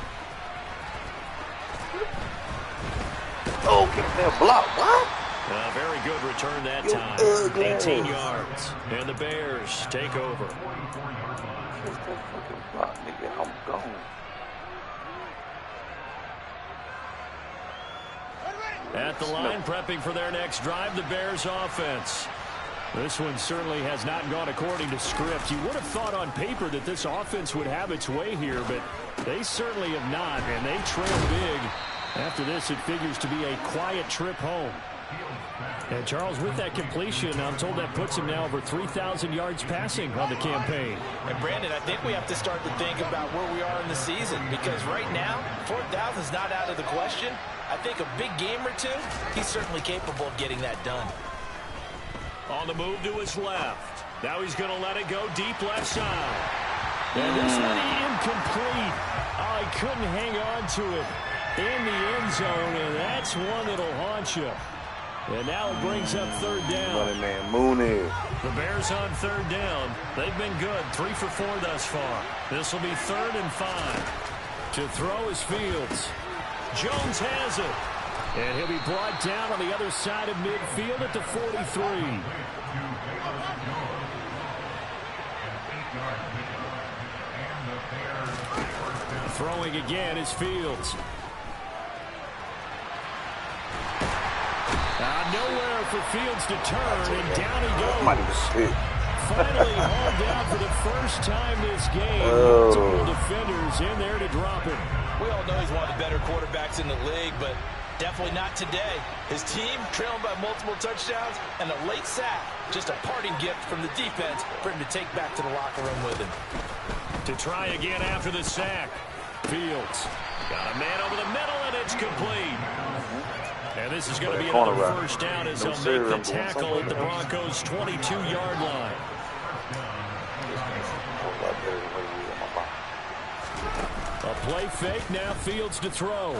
Oh, get that block. What? A very good return that time. 18 yards. And the Bears take over. Get that fucking block, nigga. I'm gone. At the line, prepping for their next drive, the Bears offense. This one certainly has not gone according to script. You would have thought on paper that this offense would have its way here, but they certainly have not, and they trail big. After this, it figures to be a quiet trip home. And Charles, with that completion, I'm told that puts him now over 3,000 yards passing on the campaign. And Brandon, I think we have to start to think about where we are in the season, because right now, 4,000 is not out of the question. I think a big game or two, he's certainly capable of getting that done. On the move to his left. Now he's going to let it go deep left side. And this one incomplete. Oh, he couldn't hang on to it in the end zone, and that's one that'll haunt you. And now it brings up third down. Money man, Mooney. The Bears on third down. They've been good, 3 for 4 thus far. This will be 3rd and 5. To throw is Fields. Jones has it. And he'll be brought down on the other side of midfield at the 43. Throwing again is Fields. Nowhere for Fields to turn, and down he goes. Finally hauled down for the first time this game. Multiple defenders in there to drop him. We all know he's one of the better quarterbacks in the league, but definitely not today. His team trailing by multiple touchdowns and a late sack. Just a parting gift from the defense for him to take back to the locker room with him. To try again after the sack. Fields got a man over the middle, and it's complete. And this is going to be another first down as they'll make the tackle at the Broncos' 22-yard line. A play fake, now Fields to throw.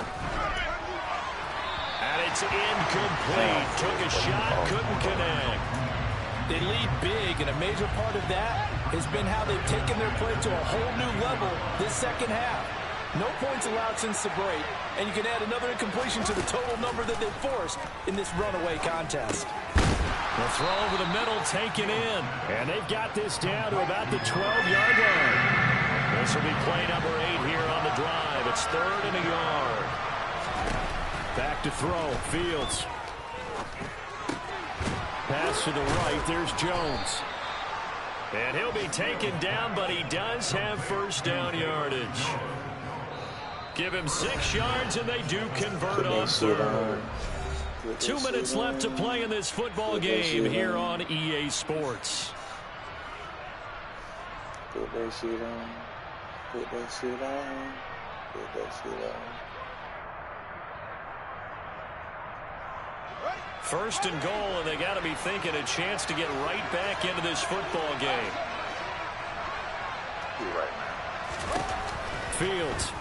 And it's incomplete. Took a shot, couldn't connect. They lead big, and a major part of that has been how they've taken their play to a whole new level this second half. No points allowed since the break, and you can add another incompletion to the total number that they've forced in this runaway contest. The throw over the middle taken in, and they've got this down to about the 12-yard line. This will be play number 8 here on the drive. It's 3rd and a yard. Back to throw, Fields. Pass to the right, there's Jones. And he'll be taken down, but he does have first down yardage. Give him 6 yards, and they do convert on 3rd. 2 minutes left to play in this football game here on EA Sports. Put that shit on. Put that shit on. Put that shit on. First and goal, and they got to be thinking a chance to get right back into this football game. You're right now. Fields.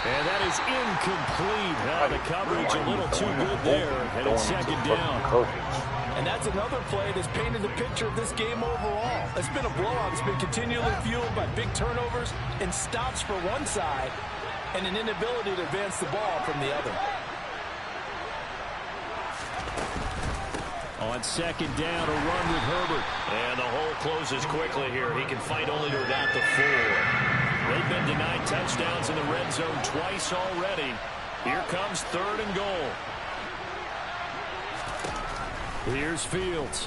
And that is incomplete. The coverage a little too good there, and it's 2nd down. And that's another play that's painted the picture of this game overall. It's been a blowout. It's been continually fueled by big turnovers and stops for one side and an inability to advance the ball from the other. On 2nd down, a run with Herbert. And the hole closes quickly here. He can fight only to about the 4. They've been denied touchdowns in the red zone twice already. Here comes 3rd and goal. Here's Fields.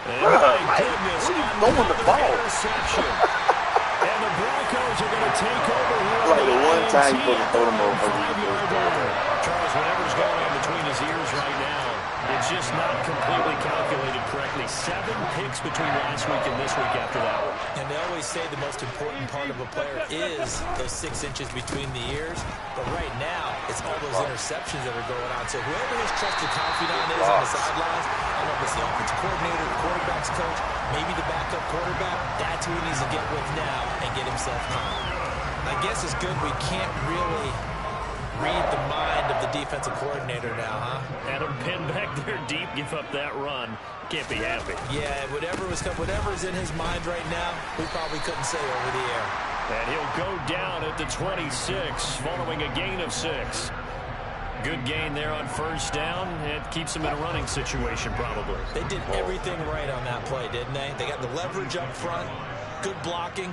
And my goodness, another interception. And the Broncos are going to take over here. Like the one time you put the 5-yard line. Charles, whatever's going on between his ears right now, it's just not completely calculated correctly. 7 picks between last week and this week after that one. And they always say the most important part of a player is those 6 inches between the ears. But right now, it's all those interceptions that are going on. So whoever his trusted confidant is on the sidelines, I don't know if it's the offensive coordinator, the quarterback's coach, maybe the backup quarterback, that's who he needs to get with now and get himself calm. I guess it's good we can't really read the mind of the defensive coordinator now, huh? Had him pinned back there deep, give up that run. Can't be happy. Yeah, whatever's in his mind right now, we probably couldn't say over the air. And he'll go down at the 26, following a gain of 6. Good gain there on first down. It keeps him in a running situation, probably. They did everything right on that play, didn't they? They got the leverage up front, good blocking,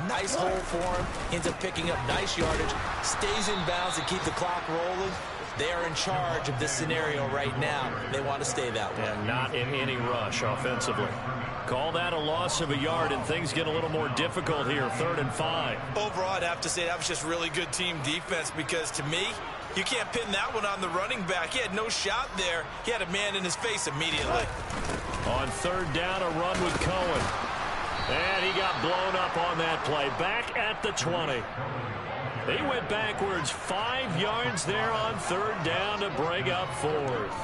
nice hole for him, ends up picking up nice yardage, stays in bounds to keep the clock rolling. They are in charge of this scenario right now. They want to stay that way. And not in any rush offensively. Call that a loss of a yard, and things get a little more difficult here, 3rd and 5. Overall, I'd have to say that was just really good team defense, because to me, you can't pin that one on the running back. He had no shot there. He had a man in his face immediately. On 3rd down, a run with Cohen. And he got blown up on that play. Back at the 20. He went backwards 5 yards there on 3rd down to bring up 4th.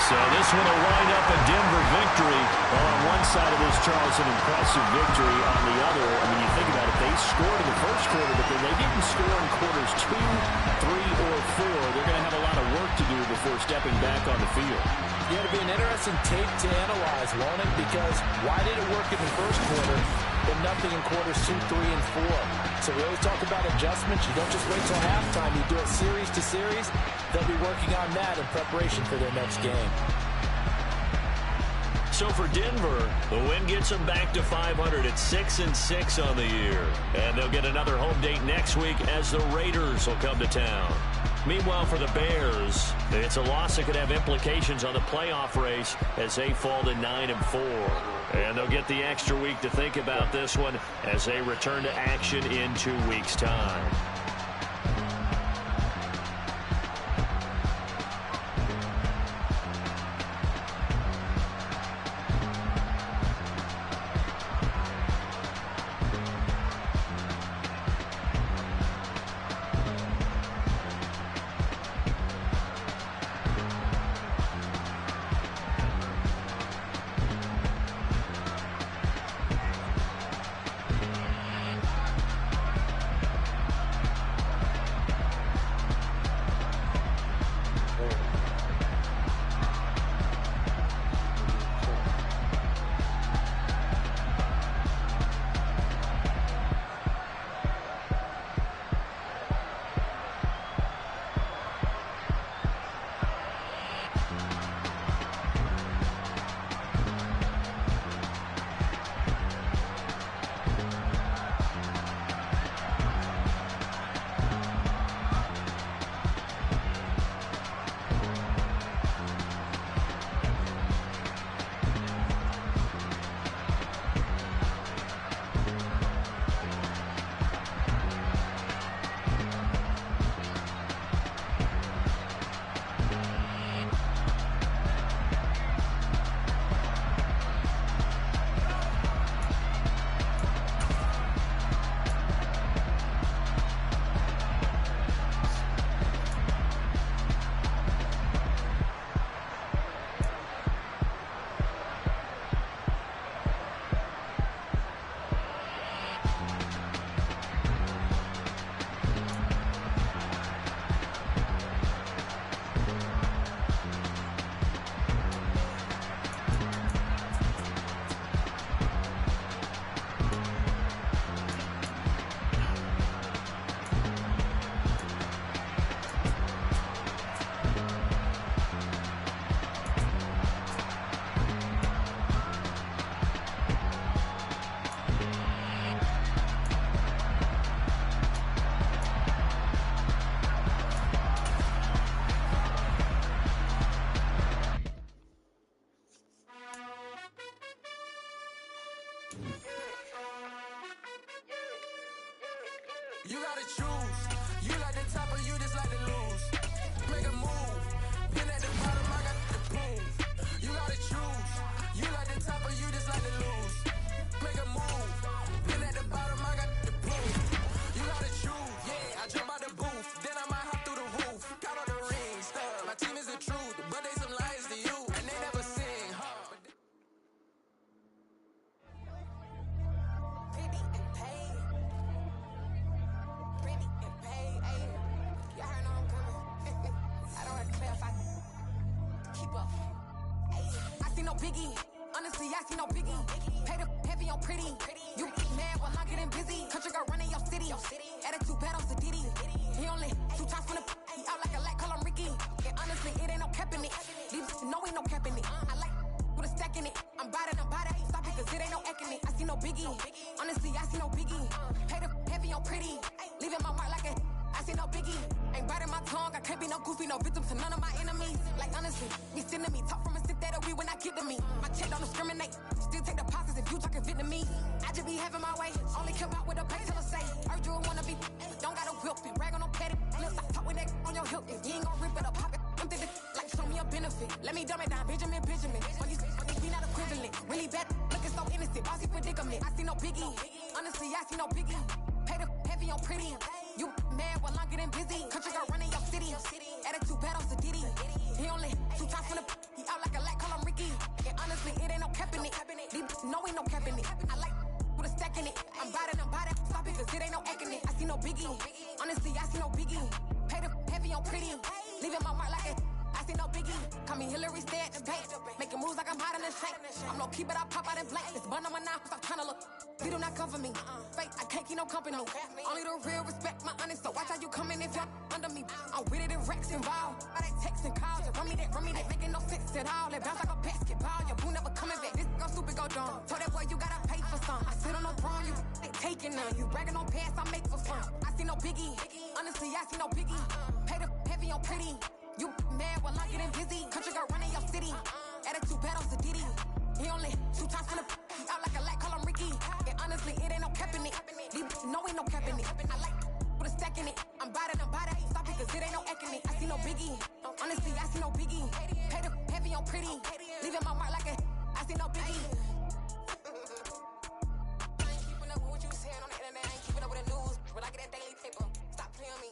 So this one will wind up a Denver victory. Well, on one side of this, Charles, an impressive victory. On the other, I mean, you think about it, they scored in the first quarter, but then they didn't score in quarters 2, 3, or 4. They're going to have a lot of work to do before stepping back on the field. Yeah, it'll be an interesting tape to analyze, won't it? Because why did it work in the first quarter, but nothing in quarters 2, 3, and 4? So we always talk about adjustments. You don't just wait till halftime. You do it series to series. They'll be working on that in preparation for their next game. So for Denver, the win gets them back to 500 at 6-6 on the year. And they'll get another home date next week as the Raiders will come to town. Meanwhile, for the Bears, it's a loss that could have implications on the playoff race as they fall to 9-4. And they'll get the extra week to think about this one as they return to action in 2 weeks' time. You gotta choose. You like the top or you just like to lose. Make a move. Been at the bottom, I got the prove. You gotta choose. You like the top or you just like to lose. Make a move. Been at the bottom, I got the proof. You gotta choose. Yeah, I jump out the booth. Then I might hop through the roof. Count all the rings. My team is the truth, but they some liars to you. And they never sing. Pretty and paid. Pretty and paid. Ayy. Y'all heard I'm coming. I don't have to play if I keep up. Ayy. I see no biggie. Honestly, I see no biggie. Pay the heavy on pretty. You get mad while I'm getting busy. Country girl running your city. Attitude bad on Sadiddy. He only 2 times from the he out like a light, call him Ricky. And honestly, it ain't no cap in it. These know ain't no cap in it. I like with a stack in it. I'm by that, ain't stop it, cause it ain't no acting it. I see no biggie. Honestly, I see no biggie. Pay the heavy on pretty. Leaving my mark like a I see no biggie. Ain't biting my tongue, I can't be no goofy, no victim to none of my enemies. Like honestly, be sending me talk from a sit that we when I get to me. My check don't discriminate, still take deposits if you talking Vietnamese. I just be having my way, only come out with a pay till I say. Heard you wanna be, don't got a whip and brag on no petty lips. I talk with that on your hip, if you ain't gon' rip it up, pop it. I'm thinking like show me a benefit. Let me dumb it down, Benjamin. When you be not equivalent, really bad, looking so innocent, bossy predicament. I see no biggie, honestly I see no biggie. Pay the heavy on pretty. You mad while I'm getting busy. Country girl running your city. Attitude bad on Sadiddy. He only 2 times from the he out like a light, call him Ricky. And honestly, it ain't no cap in it. No, ain't no cap in it. I like with a stack in it. I'm biting. Stop it, cause it ain't no acting it. I see no biggie. Honestly, I see no biggie. Pay the heavy on pretty. Leaving my mark like it. I see no biggie. Call me Hillary, stay at the bank. Making moves like I'm hiding in shank. I'm low key, but I pop out in blank. It's bun on my knife, I'm trying to look. They do not come for me. Fake, I can't keep no company. Only the real respect my honest. So watch how you coming if you're under me. I'm with it and Rex involved. All that text and calls. You run me that. Making no sense at all. That bounce like a basketball. Your boo never coming back. This go stupid, go dumb. Told that boy you gotta pay for some. I sit on no throne, you ain't taking none. You bragging on pants, I make for fun. I see no biggie. Honestly, I see no biggie. Pay the heavy on pretty. You mad while I'm getting busy. Country girl running your city. Attitude bad on Sadiddy. He only 2 times from the he out like a light, call him Ricky. And honestly, it ain't no cap in it. No, ain't no cap in it. I like with a stack in it. I'm biting. Stop it, cause it ain't no acting it. I see no biggie. Honestly, I see no biggie. Pay the heavy on pretty. Leaving my mark like a I see no biggie. I ain't keeping up with what you saying on the internet. I ain't keeping up with the news. But I get that daily paper. Stop playing on me.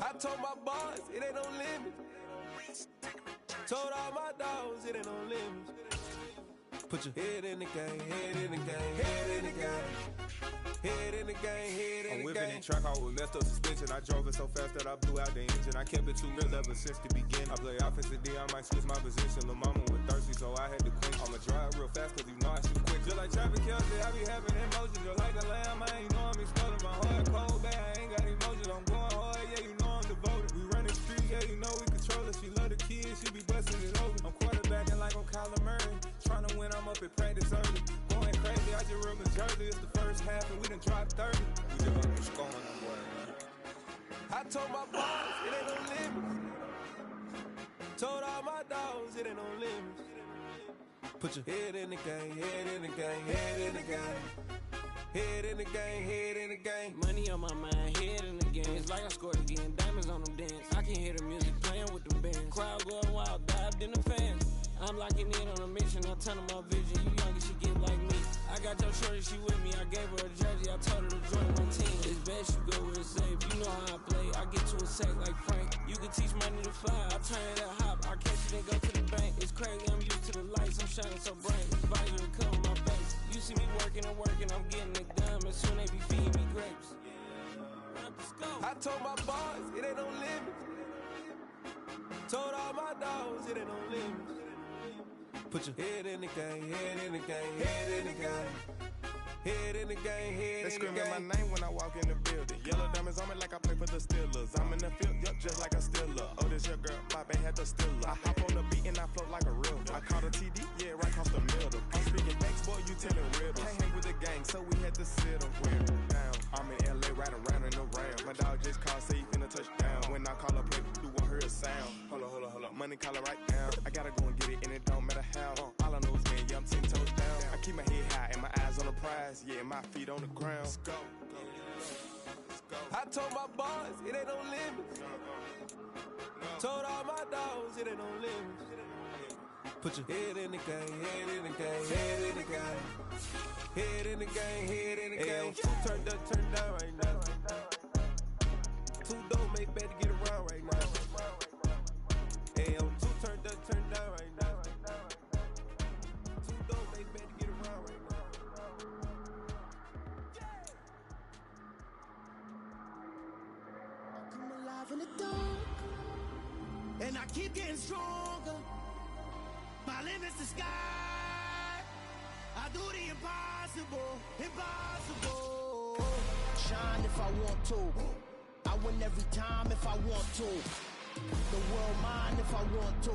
I told my boss, it ain't no limit. Told all my dogs, it ain't no limit. Put your head in the game, head in the game, head in the game. Head in the game, head in the game. I'm whipping in track, I was messed up suspension. I drove it so fast that I blew out the engine. I kept it too real ever since the beginning. I play offensive D, I might switch my position. Lil' mama was thirsty, so I had to quench. I'ma drive real fast, cause you know I shoot quick. Just like traffic Kelsey, I be having emotions. Just like a lamb, I ain't know I'm exploding. My heart cold, bad, I ain't got emotions. I'm going hard, yeah, you know I'm devoted. We run the streets, yeah, you know we control it. She love the kids, she be busting it over. I'm quarterbacking like I'm Kyler Murray. Trying to win, I'm up at practice early. Going crazy, I just run the jersey. It's the first half and we done dropped 30. We just up scoring them, boy. I told my boss, it ain't no limits. Told all my dogs, it ain't no limits. Put your head in the game, head in the game, head in the game. Head in the game, head in the game. Money on my mind, head in the game. It's like I scored again, diamonds on them dance. I can hear the music playing with the band. Crowd going wild, dived in the fans. I'm locking in on a mission, I turn my vision. You young and she get like me. I got your shorty, she with me. I gave her a jersey, I told her to join my team. It's best you go where it's safe. You know how I play. I get to a sack like Frank. You can teach money to fly. I turn it that hop. I catch it and go to the bank. It's crazy, I'm used to the lights. I'm shining so bright. It's visor to cover my face. You see me working and working, I'm getting it done. And soon they be feeding me grapes. I told my boss, it ain't no limits. Told all my dogs, it ain't no limits. Put your head in the game, head in the game, head in the game. Head in the game, head in the game. They screaming my name when I walk in the building. Yellow diamonds on me like I play for the Steelers. I'm in the field, yup, just like a Steeler. Oh, this your girl, my band had the Steeler. I hop on the beat and I float like a river. I caught a TD, yeah, right across the middle. I'm speaking next, boy, you telling riddles. Can't hang with the gang, so we had to sit them down. I'm in LA, riding around in the round. My dog just called, say he finna touch down. When I call a play, you won't hear a sound. Hold up, money caller right now. I gotta go and get it, and it don't matter how. All I know is, man, yeah, I'm 10 toes down. I keep my head high and my eyes on the prize. Yeah, my feet on the ground. Let's go. I told my boss, it ain't no limits. Told all my dogs, it ain't no limits. Put your head in the game, head in the game, head in the game. Head in the game, head in the game. Two turned up, turned down right now. Two don't make better get around right now. Hey, I'm two turned up, turned down right now. Two don't make better get around right now. Come alive in the dark, and I keep getting stronger. My limit's the sky. I do the impossible, impossible. Shine if I want to. I win every time if I want to. The world mine if I want to.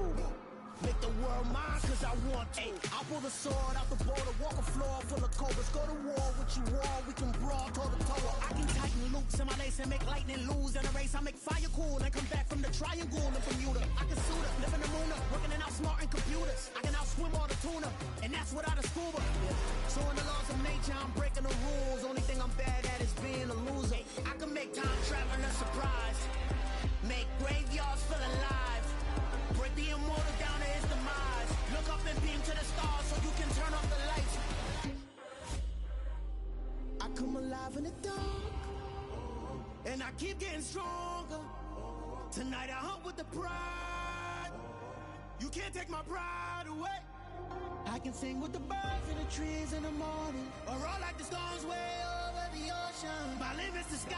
Make the world mine, cause I want to. I'll pull the sword out the border, walk a floor full of cobras. Go to war with you all, we can brawl toe to toe. I can tighten loops in my lace and make lightning lose in a race. I make fire cool and come back from the triangle in Bermuda. I can suit up, live in the moon up, working and outsmarting computers. I can outswim all the tuna, and that's without a scuba. So in the laws of nature, I'm breaking the rules. Only thing I'm bad at is being a loser. I can make time traveling a surprise. Make graveyards feel alive. Break the immortal down to his demise. Look up and beam to the stars so you can turn off the lights. I come alive in the dark, and I keep getting stronger. Tonight I hunt with the pride. You can't take my pride away. I can sing with the birds and the trees in the morning, or roll like the storms way over the ocean. My limit's the sky.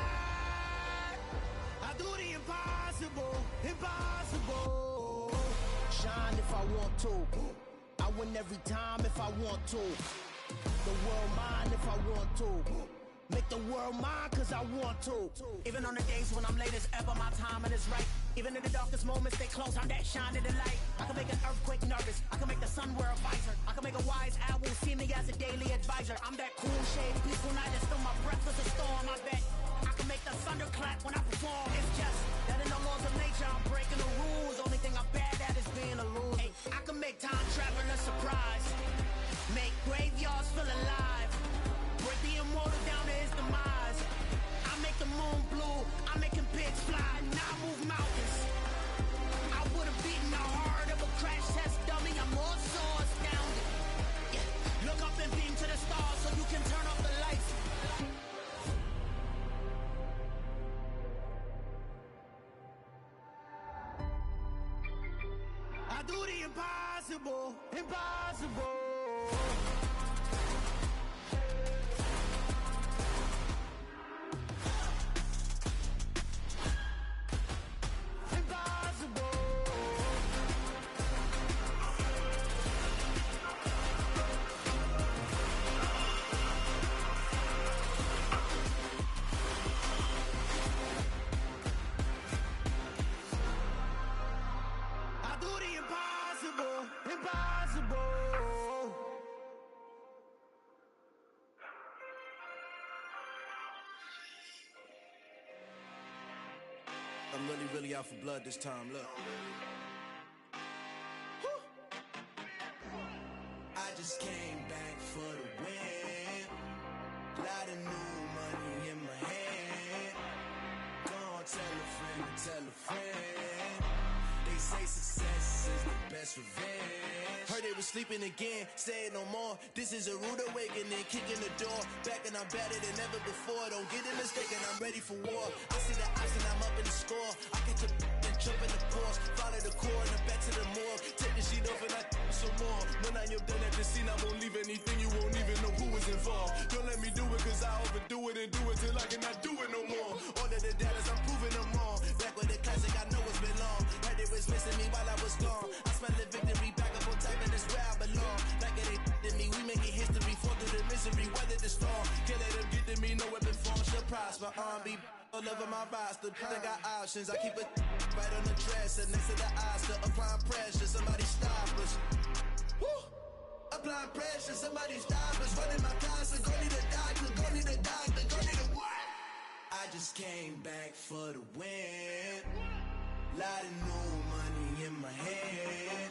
I do the impossible, impossible. Shine if I want to. I win every time if I want to. The world mine if I want to. Make the world mine cause I want to. Even on the days when I'm late as ever, my timing is right. Even in the darkest moments, stay close, I'm that shine in the light. I can make an earthquake nervous, I can make the sun wear a visor. I can make a wise owl see me as a daily advisor. I'm that cool shade, peaceful night, and still my breath is a storm, I bet. I can make the thunder clap when I perform. It's just that in the laws of nature, I'm breaking the rules. Only thing I'm bad at is being a loser. Hey, I can make time traveling a surprise. Make graveyards feel alive. Break the immortal down to his demise. I make the moon blue, I'm making pigs fly. Now I move mountains. I would've beaten the heart of a crash test dummy. I'm more so astounded. Yeah. Look up and beam to the stars so you can turn off the lights. I do the impossible, impossible. I'm really out for blood this time, look. I just came back for the win. Lot of new money in my hand. Go on, tell a friend. They say success is the best revenge. Heard they was sleeping again, say it no more. This is a rude awakening, kicking the door. Back and I'm better than ever before. Don't get it mistaken, I'm ready for war. I see the option, I'm up in the score. I get to and jump in the course. Follow the core and then back to the morgue. Take the sheet off and I some more. When I am done at the scene, I won't leave anything. You won't even know who was involved. Don't let me do it cause I overdo it and do it till I cannot do it no more. All of the dallas, I'm proving them wrong. Back with the classic, I know it's been long. Heard they was missing me while I was gone. I smell the victory back up on top and it's where I belong. Like it ain't to me, we making history. Fall through the misery, weather the storm. Can't let them get to me, no weapon form should prosper. R&B all over my roster. I got options, I keep it right on the dresser. Next to the Oscar, applying pressure. Somebody stop us. Woo! Applying pressure, somebody stop us. Running my closet, go need a doctor, go need a doctor, go need a what? I just came back for the win. Lot of new money in my hand.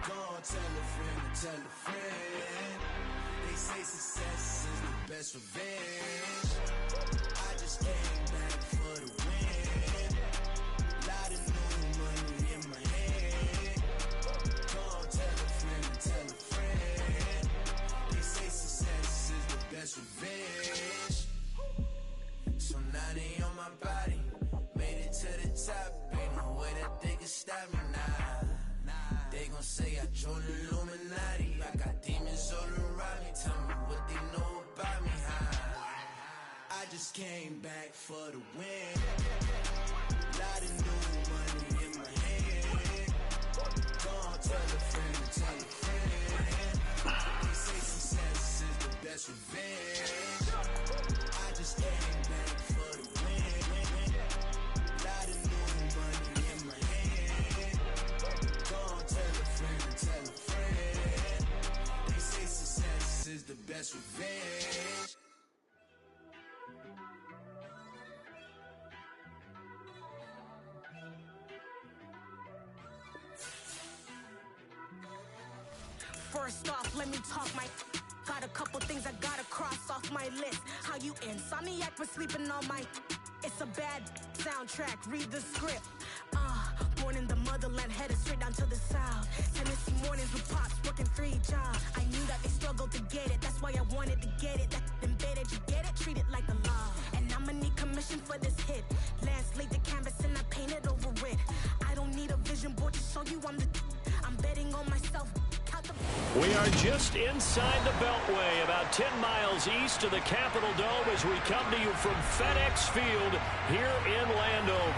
Go on, tell a friend. They say success is the best revenge. I just came back for the win. Lot of new money in my hand. Go on, tell a friend. They say success is the best revenge. So now they on my body. Made it to the top. Ain't no way that they can stop me now. They gon' say I joined the Illuminati. I got demons all around me. Tell me what they know about me, huh? I just came back for the win. Lot of new money in my hand. Go on, tell a friend. They say success is the best revenge. I just came back for the win. Lot of new money in my hand. Go on, tell a friend. First off, let me talk my... Got a couple things I gotta cross off my list. How you insomniac for sleeping on my... It's a bad soundtrack, read the script. Born in the motherland, headed straight down to the south. Tennessee mornings with pops, working 3 jobs. I knew that they struggled to get it, that's why I wanted to get it. That embedded, you get it, treat it like a law. And I'ma need commission for this hit. Lance laid the canvas and I painted over it. I don't need a vision board to show you I'm betting on myself. We are just inside the Beltway, about 10 miles east of the Capitol Dome as we come to you from FedEx Field here in Landover.